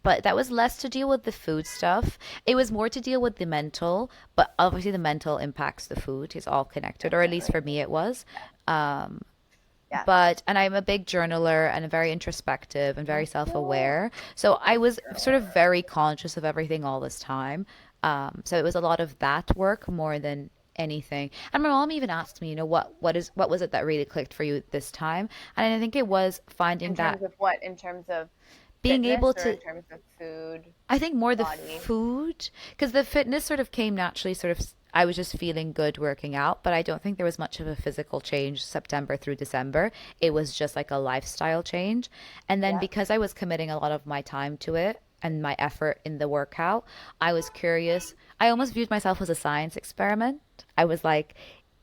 but that was less to deal with the food stuff. It was more to deal with the mental, but obviously the mental impacts the food. It's all connected, or at least Definitely. for me it was. Um, Yeah. and I'm a big journaler and very introspective and very self-aware. So I was sort of very conscious of everything all this time. So it was a lot of that work more than anything. And my mom even asked me, what was it that really clicked for you this time? And I think it was finding In that terms of what? In terms of being fitness able or in to, terms of food, I think more the body? food, because the fitness sort of came naturally, I was just feeling good working out, but I don't think there was much of a physical change September through December. It was just like a lifestyle change. And then Yeah. because I was committing a lot of my time to it and my effort in the workout, I was curious. I almost viewed myself as a science experiment. I was like,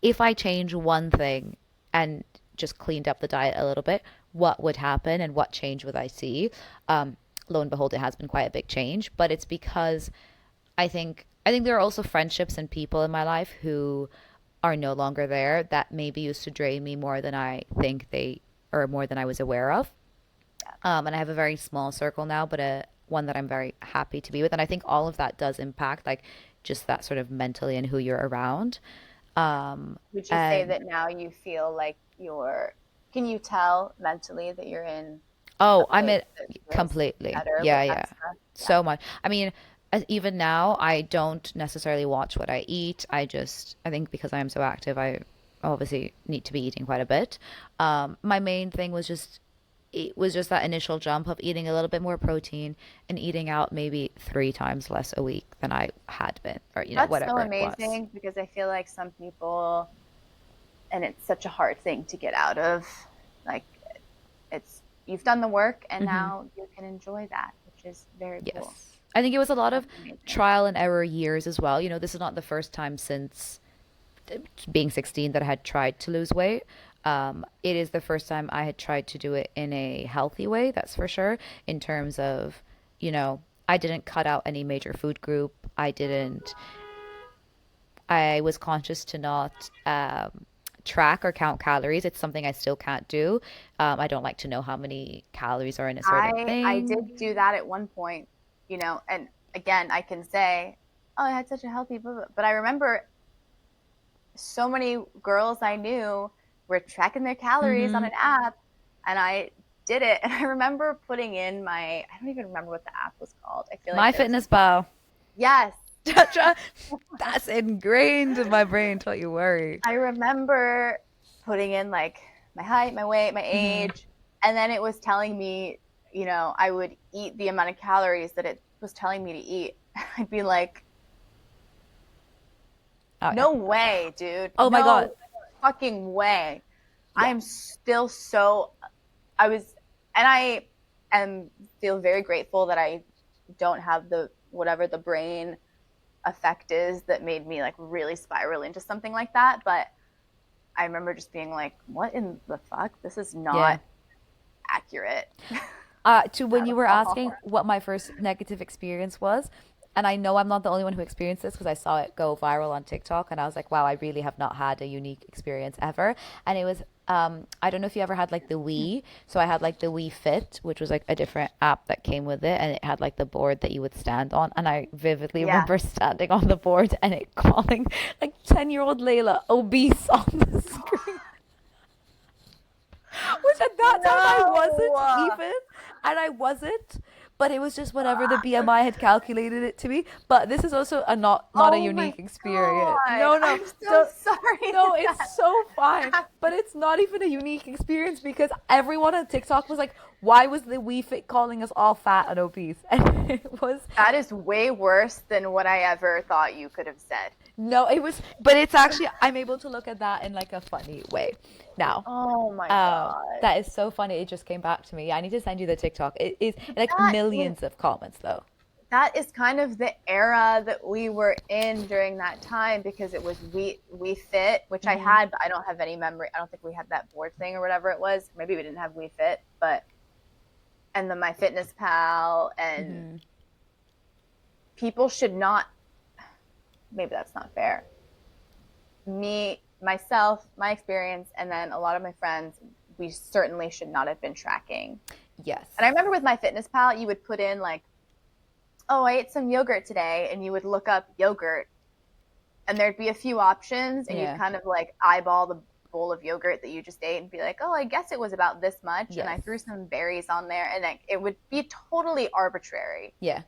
if I change one thing and just cleaned up the diet a little bit, what would happen and what change would I see? Lo and behold, it has been quite a big change, but it's because I think there are also friendships and people in my life who are no longer there that maybe used to drain me more than I think they or more than I was aware of. And I have a very small circle now, but one that I'm very happy to be with. And I think all of that does impact like just that sort of mentally and who you're around. Would you say And that now you feel like can you tell mentally that you're in a oh, I'm place it that feels completely. better with Yeah, that yeah. stuff? Yeah. So much. I mean, even now, I don't necessarily watch what I eat. I think because I am so active, I obviously need to be eating quite a bit. My main thing was it was just that initial jump of eating a little bit more protein and eating out maybe 3 times less a week than I had been, or That's so whatever it was. amazing because I feel like some people, and it's such a hard thing to get out of, like it's you've done the work and Hmm. now you can enjoy that, which is very cool. Yes. I think it was a lot That's of amazing. trial and error years as well. This is not the first time since being 16 that I had tried to lose weight. It is the first time I had tried to do it in a healthy way, that's for sure, in terms of, I didn't cut out any major food group. I was conscious to not track or count calories. It's something I still can't do. I don't like to know how many calories are in a certain I did thing. do that at one point, and again, I can say, oh, I had such a healthy blah, blah. But I remember so many girls I knew were tracking their calories on Mm-hmm. an app, and I did it. And I remember putting in I don't even remember what the app was called. I feel like My there was, Fitness Pal. yes. That's ingrained in my brain. Don't you worry. I remember putting in like my height, my weight, my Hmm. age, and then it was telling me, I would eat the amount of calories that it was telling me to eat. I'd be like, Oh yeah. no way, dude. Oh my God. No fucking way. I Yeah. am still so, I was, and I am feel very grateful that I don't have the whatever the brain effect is that made me like really spiral into something like that. But I remember just being like, what in the fuck? This is Yeah. not accurate To when at you were asking all. what my first negative experience was, and I know I'm not the only one who experienced this because I saw it go viral on TikTok, and I was like, wow, I really have not had a unique experience ever. And it was, I don't know if you ever had like the Wii. So I had like the Wii Fit, which was like a different app that came with it, and it had like the board that you would stand on. And I vividly Yeah. remember standing on the board and it calling like 10-year-old Layla obese on the screen. Which at that time I wasn't No. even, and I wasn't, but it was just whatever the BMI had calculated it to be. But this is also a not a Oh my unique experience. God. No, I'm so don't. sorry No, that it's that so fine, but happened. it's not even a unique experience because everyone on TikTok was like, "Why was the Wii Fit calling us all fat and obese?" And it was That is way worse than what I ever thought you could have said. no, it was, but it's actually I'm able to look at that in like a funny way now. Oh my God. That is so funny. It just came back to me. Yeah, I need to send you the TikTok. It is like That is millions of comments though. that is kind of the era that we were in during that time because it was we Fit, which I Hmm. had, but I don't have any memory. I don't think we had that board thing or whatever it was. Maybe we didn't have We Fit, but and then My Fitness Pal, and Hmm. people should not. Maybe that's not fair. Me, myself, my experience, and then a lot of my friends, we certainly should not have been tracking. Yes. And I remember with My Fitness Pal, you would put in like, oh, I ate some yogurt today, and you would look up yogurt, and there'd be a few options, and you'd Yeah. kind of like eyeball the bowl of yogurt that you just ate and be like, oh, I guess it was about this much, and Yes. I threw some berries on there, and it would be totally arbitrary. Yeah.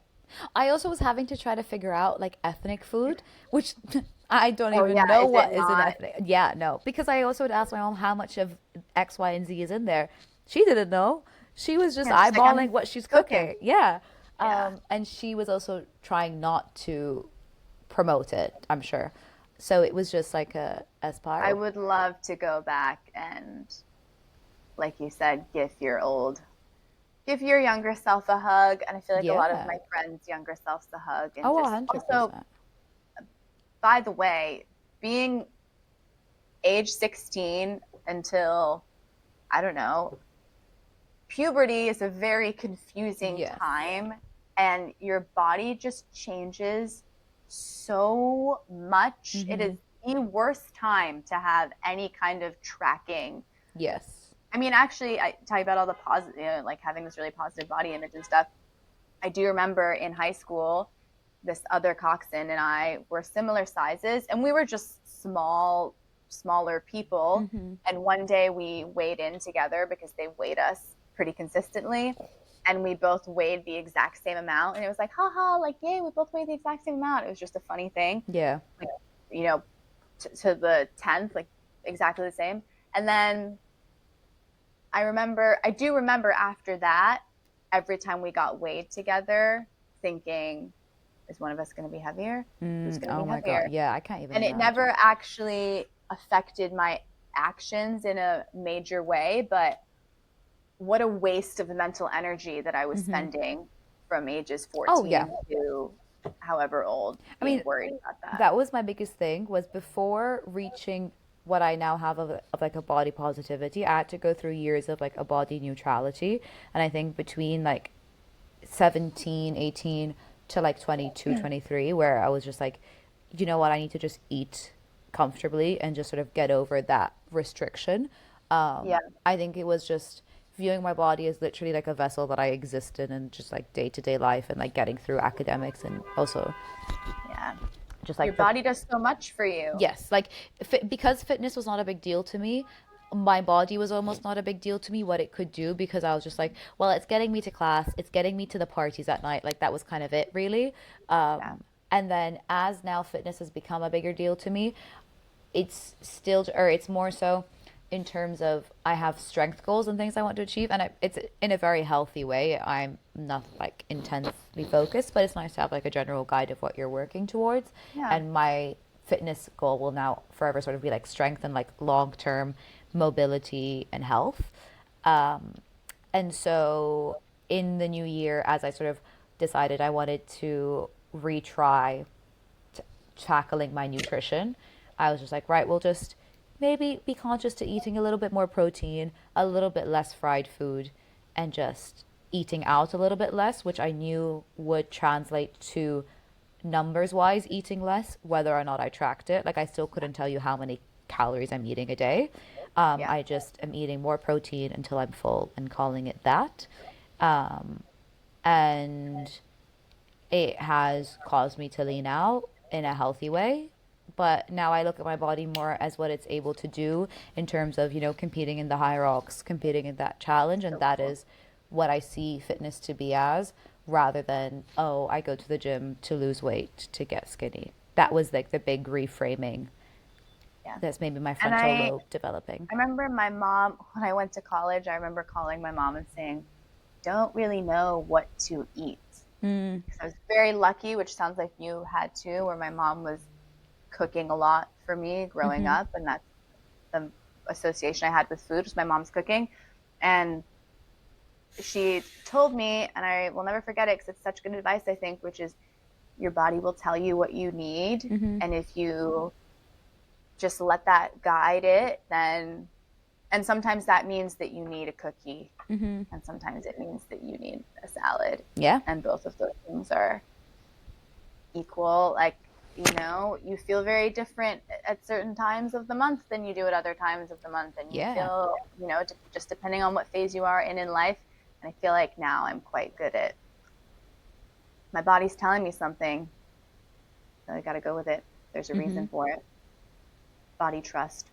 I also was having to try to figure out like ethnic food, which I don't Oh even yeah, know is it what is an not? ethnic. Yeah, no, because I also would ask my mom how much of X, Y, and Z is in there. She didn't know. She was just Yeah, she's like, eyeballing I'm what she's cooking. cooking. Yeah. Yeah. And she was also trying not to promote it, I'm sure. So it was just like a I spiral. would love to go back and, like you said, give your younger self a hug. And I feel like a lot of Yeah. my friends' younger selves a hug. And Oh, just also, 100%. by the way, being age 16 until, I don't know, puberty is a very confusing Yes. time. And your body just changes so much. It Mm-hmm. is the worst time to have any kind of tracking. Yes. I mean, actually, I tell you about all the positive, like having this really positive body image and stuff. I do remember in high school, this other coxswain and I were similar sizes, and we were just smaller people. Mm-hmm. And one day we weighed in together because they weighed us pretty consistently, and we both weighed the exact same amount. And it was like, haha, like, yay, we both weighed the exact same amount. It was just a funny thing, Yeah. like, you know, to the 10th, like exactly the same. And then I do remember after that, every time we got weighed together, thinking, is one of us going to be heavier? Who's going to Oh be my God. heavier? Yeah, I can't even And it never imagine. actually affected my actions in a major way, but what a waste of mental energy that I was Mm-hmm. spending from ages Oh yeah. 14 to however old I mean, being worried about that. that was my biggest thing was before reaching what I now have of like a body positivity. I had to go through years of like a body neutrality. And I think between like 17, 18 to like 22, 23, where I was just like, you know what, I need to just eat comfortably and just sort of get over that restriction. Yeah. I think it was just viewing my body as literally like a vessel that I exist in and just like day to day life and like getting through academics and also Yeah. just Your like the body does so much for you. yes, like because fitness was not a big deal to me, my body was almost not a big deal to me what it could do because I was just like, well, it's getting me to class, it's getting me to the parties at night. Like that was kind of it, really. Yeah. And then as now fitness has become a bigger deal to me, it's still, or it's more so in terms of I have strength goals and things I want to achieve, and it's in a very healthy way. I'm not like intensely focused, but it's nice to have like a general guide of what you're working towards. Yeah. And my fitness goal will now forever sort of be like strength and like long term mobility and health. And so in the new year, as I sort of decided I wanted to retry tackling my nutrition, I was just like, right, we'll just maybe be conscious to eating a little bit more protein, a little bit less fried food, and just eating out a little bit less, which I knew would translate to numbers wise eating less, whether or not I tracked it. Like, I still couldn't tell you how many calories I'm eating a day. Yeah. I just am eating more protein until I'm full and calling it that. Um, and it has caused me to lean out in a healthy way. But now I look at my body more as what it's able to do in terms of, competing in the high rocks, competing in that challenge. And So that cool. is what I see fitness to be as, rather than, oh, I go to the gym to lose weight, to get skinny. That was like the big reframing Yeah. that's maybe my And frontal lobe developing. I remember my mom, when I went to college, I remember calling my mom and saying, don't really know what to eat. Mm, I was very lucky, which sounds like you had too, where my mom was cooking a lot for me growing mm-hmm, up. And that's the association I had with food was my mom's cooking. And she told me, and I will never forget it because it's such good advice, I think, which is your body will tell you what you need. mm-hmm, And if you just let that guide it, then, and sometimes that means that you need a cookie, mm-hmm. and sometimes it means that you need a salad. Yeah. And both of those things are equal. Like, you feel very different at certain times of the month than you do at other times of the month. And you Yeah. feel, just depending on what phase you are in life. And I feel like now I'm quite good at my body's telling me something. So I got to go with it. There's a Mm-hmm. reason for it. Body trust.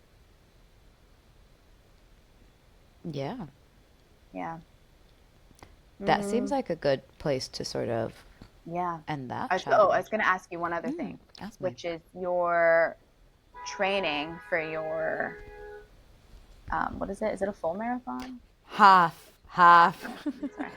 Yeah. Yeah. That seems Mm, like a good place to sort of yeah. end that I was challenge. going to ask you one other thing, Ask me. which is your training for your, what is it? Is it a full marathon? Half, half. Sorry.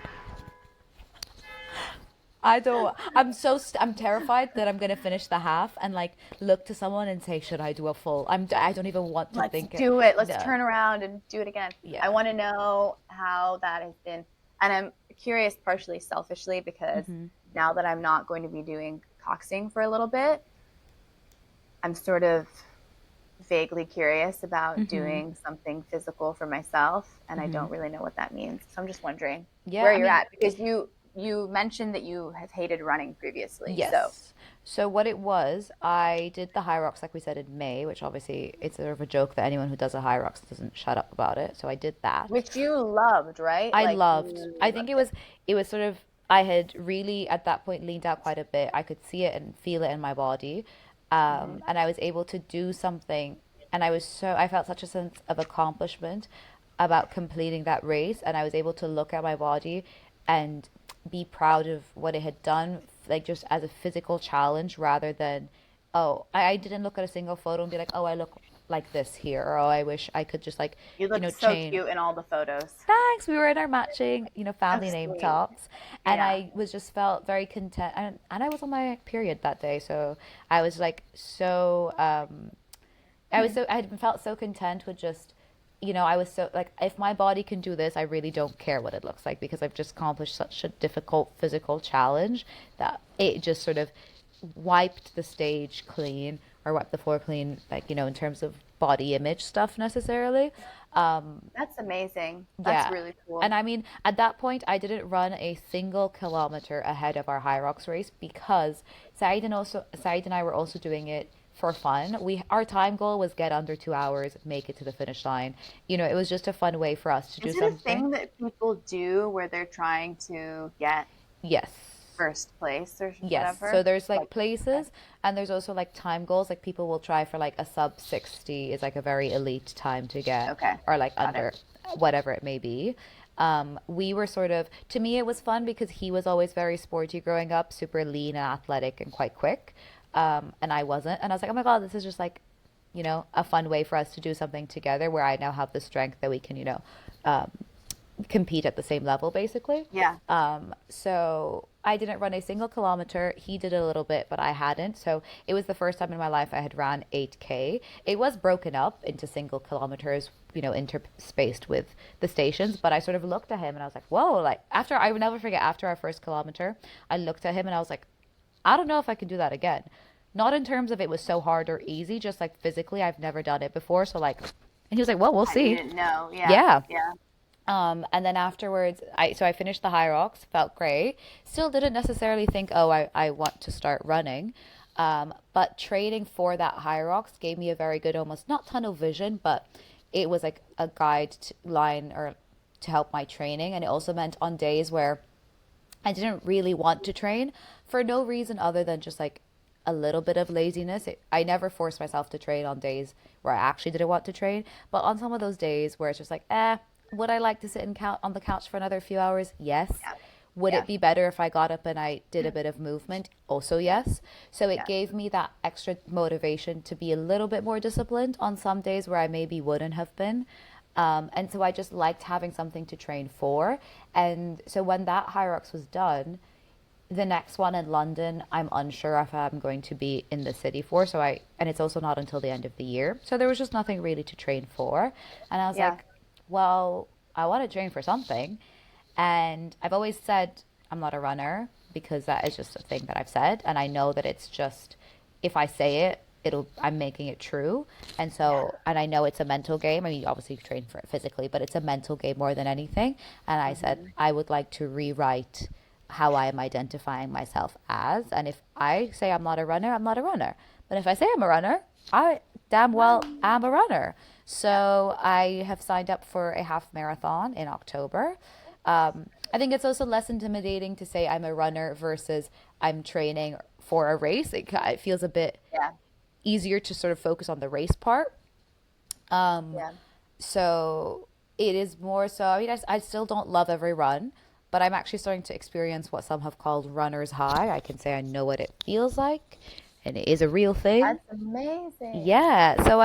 I don't. I'm terrified that I'm gonna finish the half and like look to someone and say, should I do a full? I don't even want to Let's think it. do it. Let's No. turn around and do it again. I Yeah. want to know how that has been. And I'm curious, partially selfishly, because Mm-hmm. now that I'm not going to be doing coxing for a little bit, I'm sort of vaguely curious about Mm-hmm. doing something physical for myself, and I Mm-hmm. don't really know what that means. So I'm just wondering Yeah. where I you're mean, at, because you mentioned that you have hated running previously. So yes. So what it was, I did the high rocks like we said in May, which obviously it's sort of a joke that anyone who does a high rocks doesn't shut up about it. So I did that. which you loved, right? I Like loved. you I think loved it. it was sort of I had really at that point leaned out quite a bit. I could see it and feel it in my body. Mm-hmm. And I was able to do something and I felt such a sense of accomplishment about completing that race and I was able to look at my body and be proud of what it had done like just as a physical challenge rather than oh I didn't look at a single photo and be like oh I look like this here or oh I wish I could just like You looked so chain cute in all the photos. thanks. We were in our matching, So family name sweet. tops, and Yeah. I was just felt very content. And I was on my period that day, so I was like so. I had felt so content with just, I was so like, if my body can do this, I really don't care what it looks like because I've just accomplished such a difficult physical challenge that it just sort of wiped the stage clean, or wipe the floor clean, like, in terms of body image stuff necessarily. Um, That's amazing. That's yeah. really And cool. I mean, at that point, I didn't run a single kilometer ahead of our High Rocks race because Saeed and I were also doing it for fun. Our time goal was get under 2 hours, make it to the finish line. It was just a fun way for us to do Is it a something. thing that people do where they're trying to get Yes. first place or Yes. So whatever? there's like Like, okay. places and there's also like time goals. Like people will try for like a sub 60 is like a very elite time to get, Okay. or like Got it. under whatever it may be. We were sort of, to me, it was fun because he was always very sporty growing up, super lean and athletic and quite quick. And I wasn't. And I was like, oh my God, this is just like, a fun way for us to do something together where I now have the strength that we can, um, compete at the same level basically. Yeah. So I didn't run a single kilometer. He did a little bit, but I hadn't. So it was the first time in my life I had ran 8K. It was broken up into single kilometers, interspaced with the stations. But I sort of looked at him and I was like, whoa, like I would never forget after our first kilometer, I looked at him and I was like, I don't know if I can do that again. Not in terms of it was so hard or easy, just like physically, I've never done it before. So like, and he was like, well, we'll You see. didn't know. Yeah. Yeah. Yeah. And then afterwards, I finished the High Rocks, felt great. Still didn't necessarily think, oh, I want to start running. But training for that High Rocks gave me a very good, almost not tunnel vision, but it was like a line or to help my training. And it also meant on days where I didn't really want to train for no reason other than just like a little bit of laziness. I never forced myself to train on days where I actually didn't want to train, but on some of those days where it's just like, would I like to sit and count on the couch for another few hours? Yes. Yeah. Would Yeah. it be better if I got up and I did a bit of movement? Also, yes. So it Yeah. gave me that extra motivation to be a little bit more disciplined on some days where I maybe wouldn't have been. And so I just liked having something to train for. And so when that Hyrox was done, the next one in London, I'm unsure if I'm going to be in the city for. And it's also not until the end of the year. So there was just nothing really to train for. And I was Yeah. like, well, I want to train for something. And I've always said I'm not a runner because that is just a thing that I've said. And I know that it's just, if I say it, I'm making it true. And Yeah. so, and I know it's a mental game. I mean, obviously you train for it physically, but it's a mental game more than anything. And I said, I would like to rewrite how I am identifying myself as. And if I say I'm not a runner, I'm not a runner. But if I say I'm a runner, I damn well am a runner. So I have signed up for a half marathon in October. I think it's also less intimidating to say I'm a runner versus I'm training for a race. It feels a bit Yeah. easier to sort of focus on the race part. Um, Yeah. so it is more so, I mean, I still don't love every run, but I'm actually starting to experience what some have called runner's high. I can say I know what it feels like, and it is a real thing. That's amazing. Yeah, so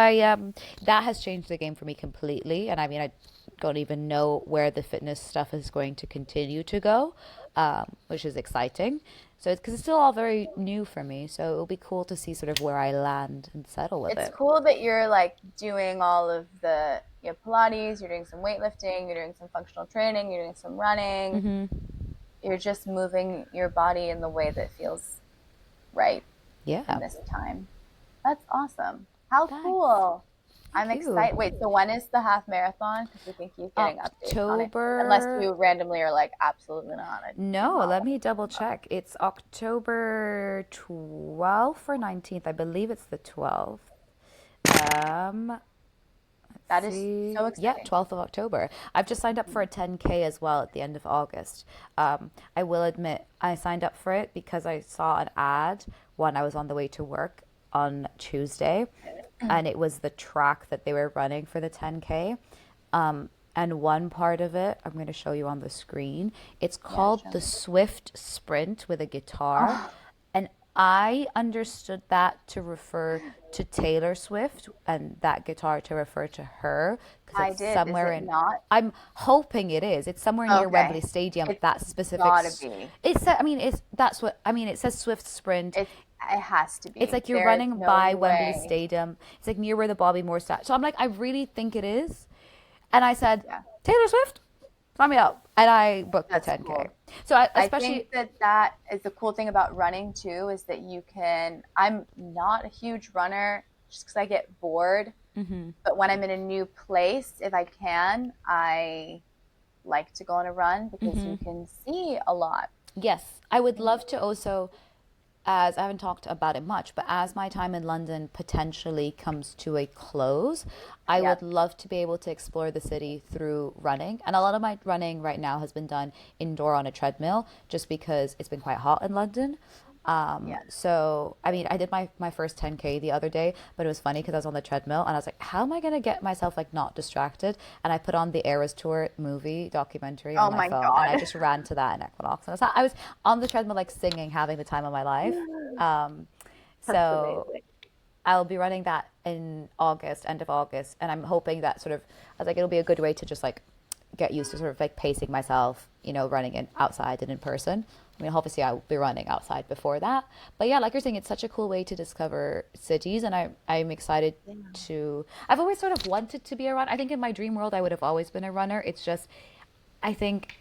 that has changed the game for me completely, and I mean I don't even know where the fitness stuff is going to continue to go, which is exciting. So it's because it's still all very new for me, so it'll be cool to see sort of where I land and settle with It's it. cool that you're like doing all of the Pilates, you're doing some weightlifting, you're doing some functional training, you're doing some running. You're just moving your body in the way that feels right in Yeah, this time. That's awesome. How thanks. cool. I'm Thank you. excited. Wait, so when is the half marathon? Because we can keep getting updates on it. Unless October. you randomly are like, absolutely not. I do No, not let want me to double keep up. check. It's October 12th or 19th. I believe it's the 12th. Um, That is see. so Yeah, exciting. 12th of October. I've just signed up for a 10K as well at the end of August. I will admit I signed up for it because I saw an ad when I was on the way to work on Tuesday, and it was the track that they were running for the 10K. And one part of it, I'm going to show you on the screen. It's Yeah, called show the me. Swift Sprint with a guitar. Oh, And I understood that to refer to Taylor Swift and that guitar to refer to her because I it's did. Is somewhere it in, not? I'm hoping it is. It's somewhere near Wembley Okay. Stadium, It's that specific, gotta be. I mean, it says Swift Sprint. It has to It's be. like you're There is running no by Wembley way. Stadium. It's like near where the Bobby Moore statue. So I'm like, I really think it is. And I said, Yeah. Taylor Swift? sign me up. And I booked the That's 10K. cool. So I think especially, that that is the cool thing about running too, is that you can, I'm not a huge runner just because I get bored, mm-hmm, but when I'm in a new place, if I can, I like to go on a run because mm-hmm. you can see a lot. Yes, I would love to also, as I haven't talked about it much, but as my time in London potentially comes to a close, I Yeah. would love to be able to explore the city through running. And a lot of my running right now has been done indoor on a treadmill just because it's been quite hot in London. Yeah. So, I mean, I did my first 10K the other day, but it was funny because I was on the treadmill and I was like, how am I going to get myself like not distracted? And I put on the Eras Tour movie documentary on Oh my my phone and I God. just ran to that in Equinox. And I was on the treadmill, like singing, having the time of my life. Um, That's so amazing. I'll be running that in August, end of August, and I'm hoping that sort of, I was like, it'll be a good way to just like get used to sort of like pacing myself, running in outside and in person. I mean, obviously I'll be running outside before that, but yeah, like you're saying, it's such a cool way to discover cities, and I'm excited Yeah. to. I've always sort of wanted to be a runner. I think in my dream world I would have always been a runner. It's just, I think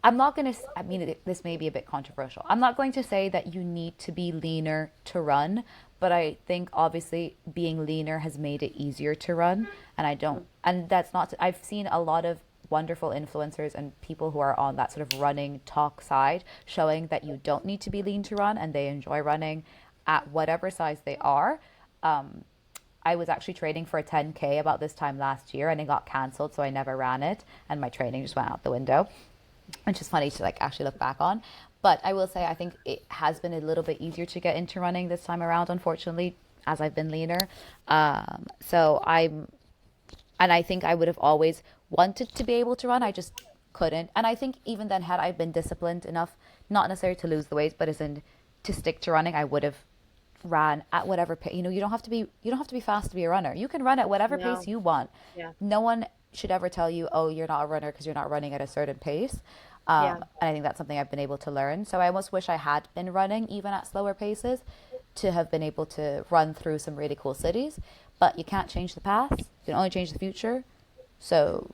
I'm not going to, I mean, this may be a bit controversial. I'm not going to say that you need to be leaner to run, but I think obviously being leaner has made it easier to run. And I don't, and that's not, I've seen a lot of wonderful influencers and people who are on that sort of running talk side showing that you don't need to be lean to run and they enjoy running at whatever size they are. I was actually training for a 10K about this time last year and it got cancelled, so I never ran it, and my training just went out the window, which is funny to like actually look back on. But I will say I think it has been a little bit easier to get into running this time around, unfortunately, as I've been leaner. So and I think I would have always wanted to be able to run. I just couldn't. And I think even then, had I been disciplined enough, not necessarily to lose the weight, but as in to stick to running, I would have ran at whatever pace. You don't have to be fast to be a runner. You can run at whatever pace No. you want. Yeah. No one should ever tell you, oh, you're not a runner because you're not running at a certain pace. Yeah. And I think that's something I've been able to learn. So I almost wish I had been running even at slower paces to have been able to run through some really cool cities. But you can't change the past. You can only change the future. So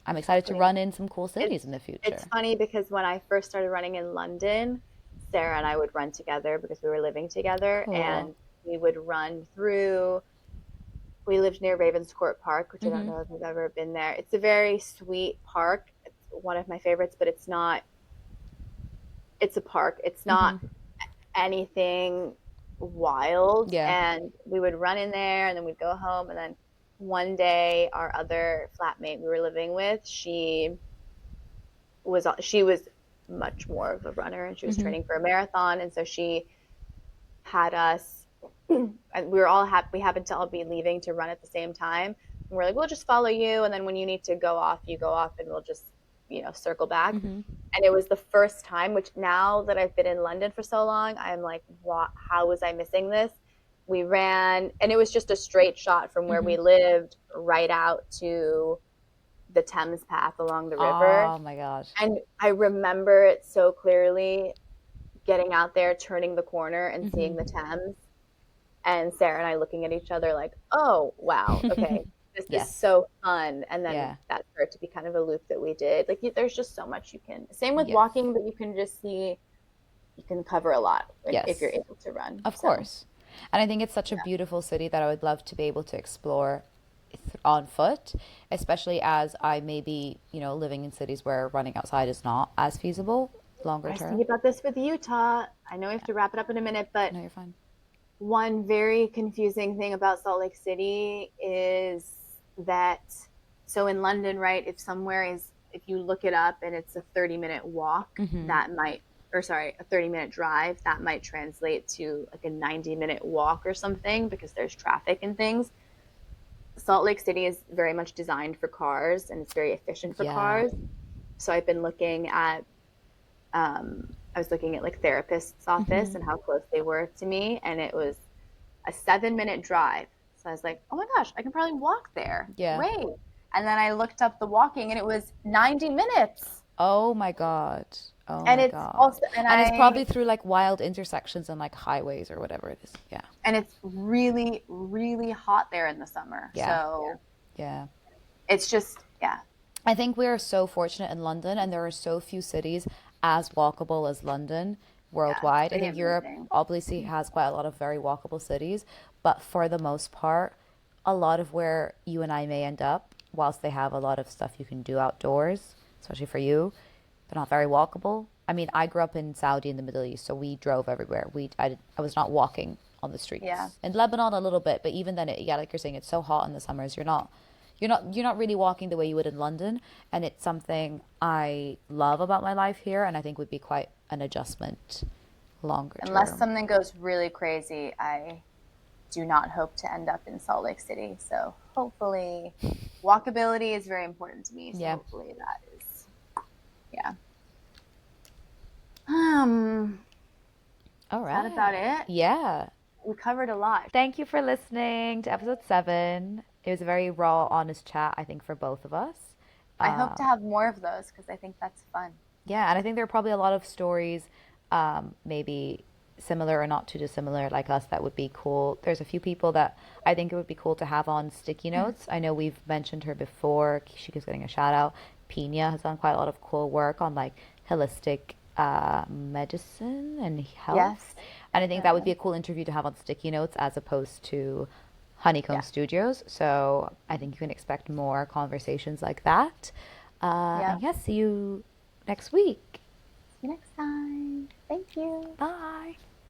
I'm excited to Exactly. run in some cool cities in the It's future. funny because when I first started running in London, Sarah and I would run together because we were living together, Cool. and we would run through. We lived near Ravenscourt Park, which I don't Mm-hmm. know if you've ever been there. It's a very sweet park. It's one of my favorites, but it's not, it's a park. It's not Mm-hmm. anything wild. Yeah. And we would run in there and then we'd go home. And then one day, our other flatmate we were living with, she was much more of a runner and she was Mm-hmm. training for a marathon. And so she had us, and we were all happy. We happened to all be leaving to run at the same time. And we're like, we'll just follow you. And then when you need to go off, you go off and we'll just, circle back. Mm-hmm. And it was the first time, which now that I've been in London for so long, I'm like, what, how was I missing this? We ran, and it was just a straight shot from where Mm-hmm. we lived right out to the Thames path along the river. Oh my gosh. And I remember it so clearly, getting out there, turning the corner and seeing the Thames, and Sarah and I looking at each other like, oh, wow, okay, this is Yes. so fun. And then Yeah. that started to be kind of a loop that we did. Like, there's just so much you can, same with Yes. walking, but you can just see, you can cover a lot if you're Yes. able to run. Of So, course. And I think it's such a yeah. beautiful city that I would love to be able to explore on foot, especially as I may be, living in cities where running outside is not as feasible longer I was term. thinking about this with Utah. I know we have to wrap it up in a minute, but No, you're fine. one very confusing thing about Salt Lake City is that, so in London, right, if you look it up and it's a 30-minute walk, Mm-hmm. that might, or sorry, a 30-minute drive, that might translate to like a 90-minute walk or something because there's traffic and things. Salt Lake City is very much designed for cars and it's very efficient for Yeah. cars. So I've been looking at, I was looking at like therapist's Mm-hmm. office and how close they were to me, and it was a 7-minute drive. So I was like, oh my gosh, I can probably walk there. Yeah. Great. And then I looked up the walking and it was 90 minutes. Oh my God. Oh And my it's God. also, and And it's I, probably through like wild intersections and like highways or whatever it is. Yeah. and it's really, really hot there in the summer. Yeah. So Yeah. it's just, yeah. I think we are so fortunate in London, and there are so few cities as walkable as London Yeah, it's worldwide. I pretty think Europe amazing. obviously has quite a lot of very walkable cities, but for the most part, a lot of where you and I may end up, whilst they have a lot of stuff you can do outdoors, especially for you, they're not very walkable. I mean, I grew up in Saudi in the Middle East, so we drove everywhere. I was not walking on the Yeah. streets. In Lebanon a little bit, but even then, yeah, like you're saying, it's so hot in the summers. You're not really walking the way you would in London, and it's something I love about my life here, and I think would be quite an adjustment longer Unless term. something goes really crazy, I do not hope to end up in Salt Lake City. So hopefully, walkability is very important to me. So Yeah. hopefully that is, yeah. Um, All is that about right. it? Yeah. We covered a lot. Thank you for listening to episode 7. It was a very raw, honest chat, I think, for both of us. I hope Uh, to have more of those because I think that's fun. yeah, and I think there are probably a lot of stories, maybe similar or not too dissimilar, like us, that would be cool. There's a few people that I think it would be cool to have on sticky notes. I know we've mentioned her before. She keeps getting a shout out. Pina has done quite a lot of cool work on like holistic medicine and health. Yes, And I think that would be definitely. a cool interview to have on sticky notes as opposed to Honeycomb Yeah. Studios. So I think you can expect more conversations like that. Yeah. And yeah, see you next week. See you next time. Thank you. Bye.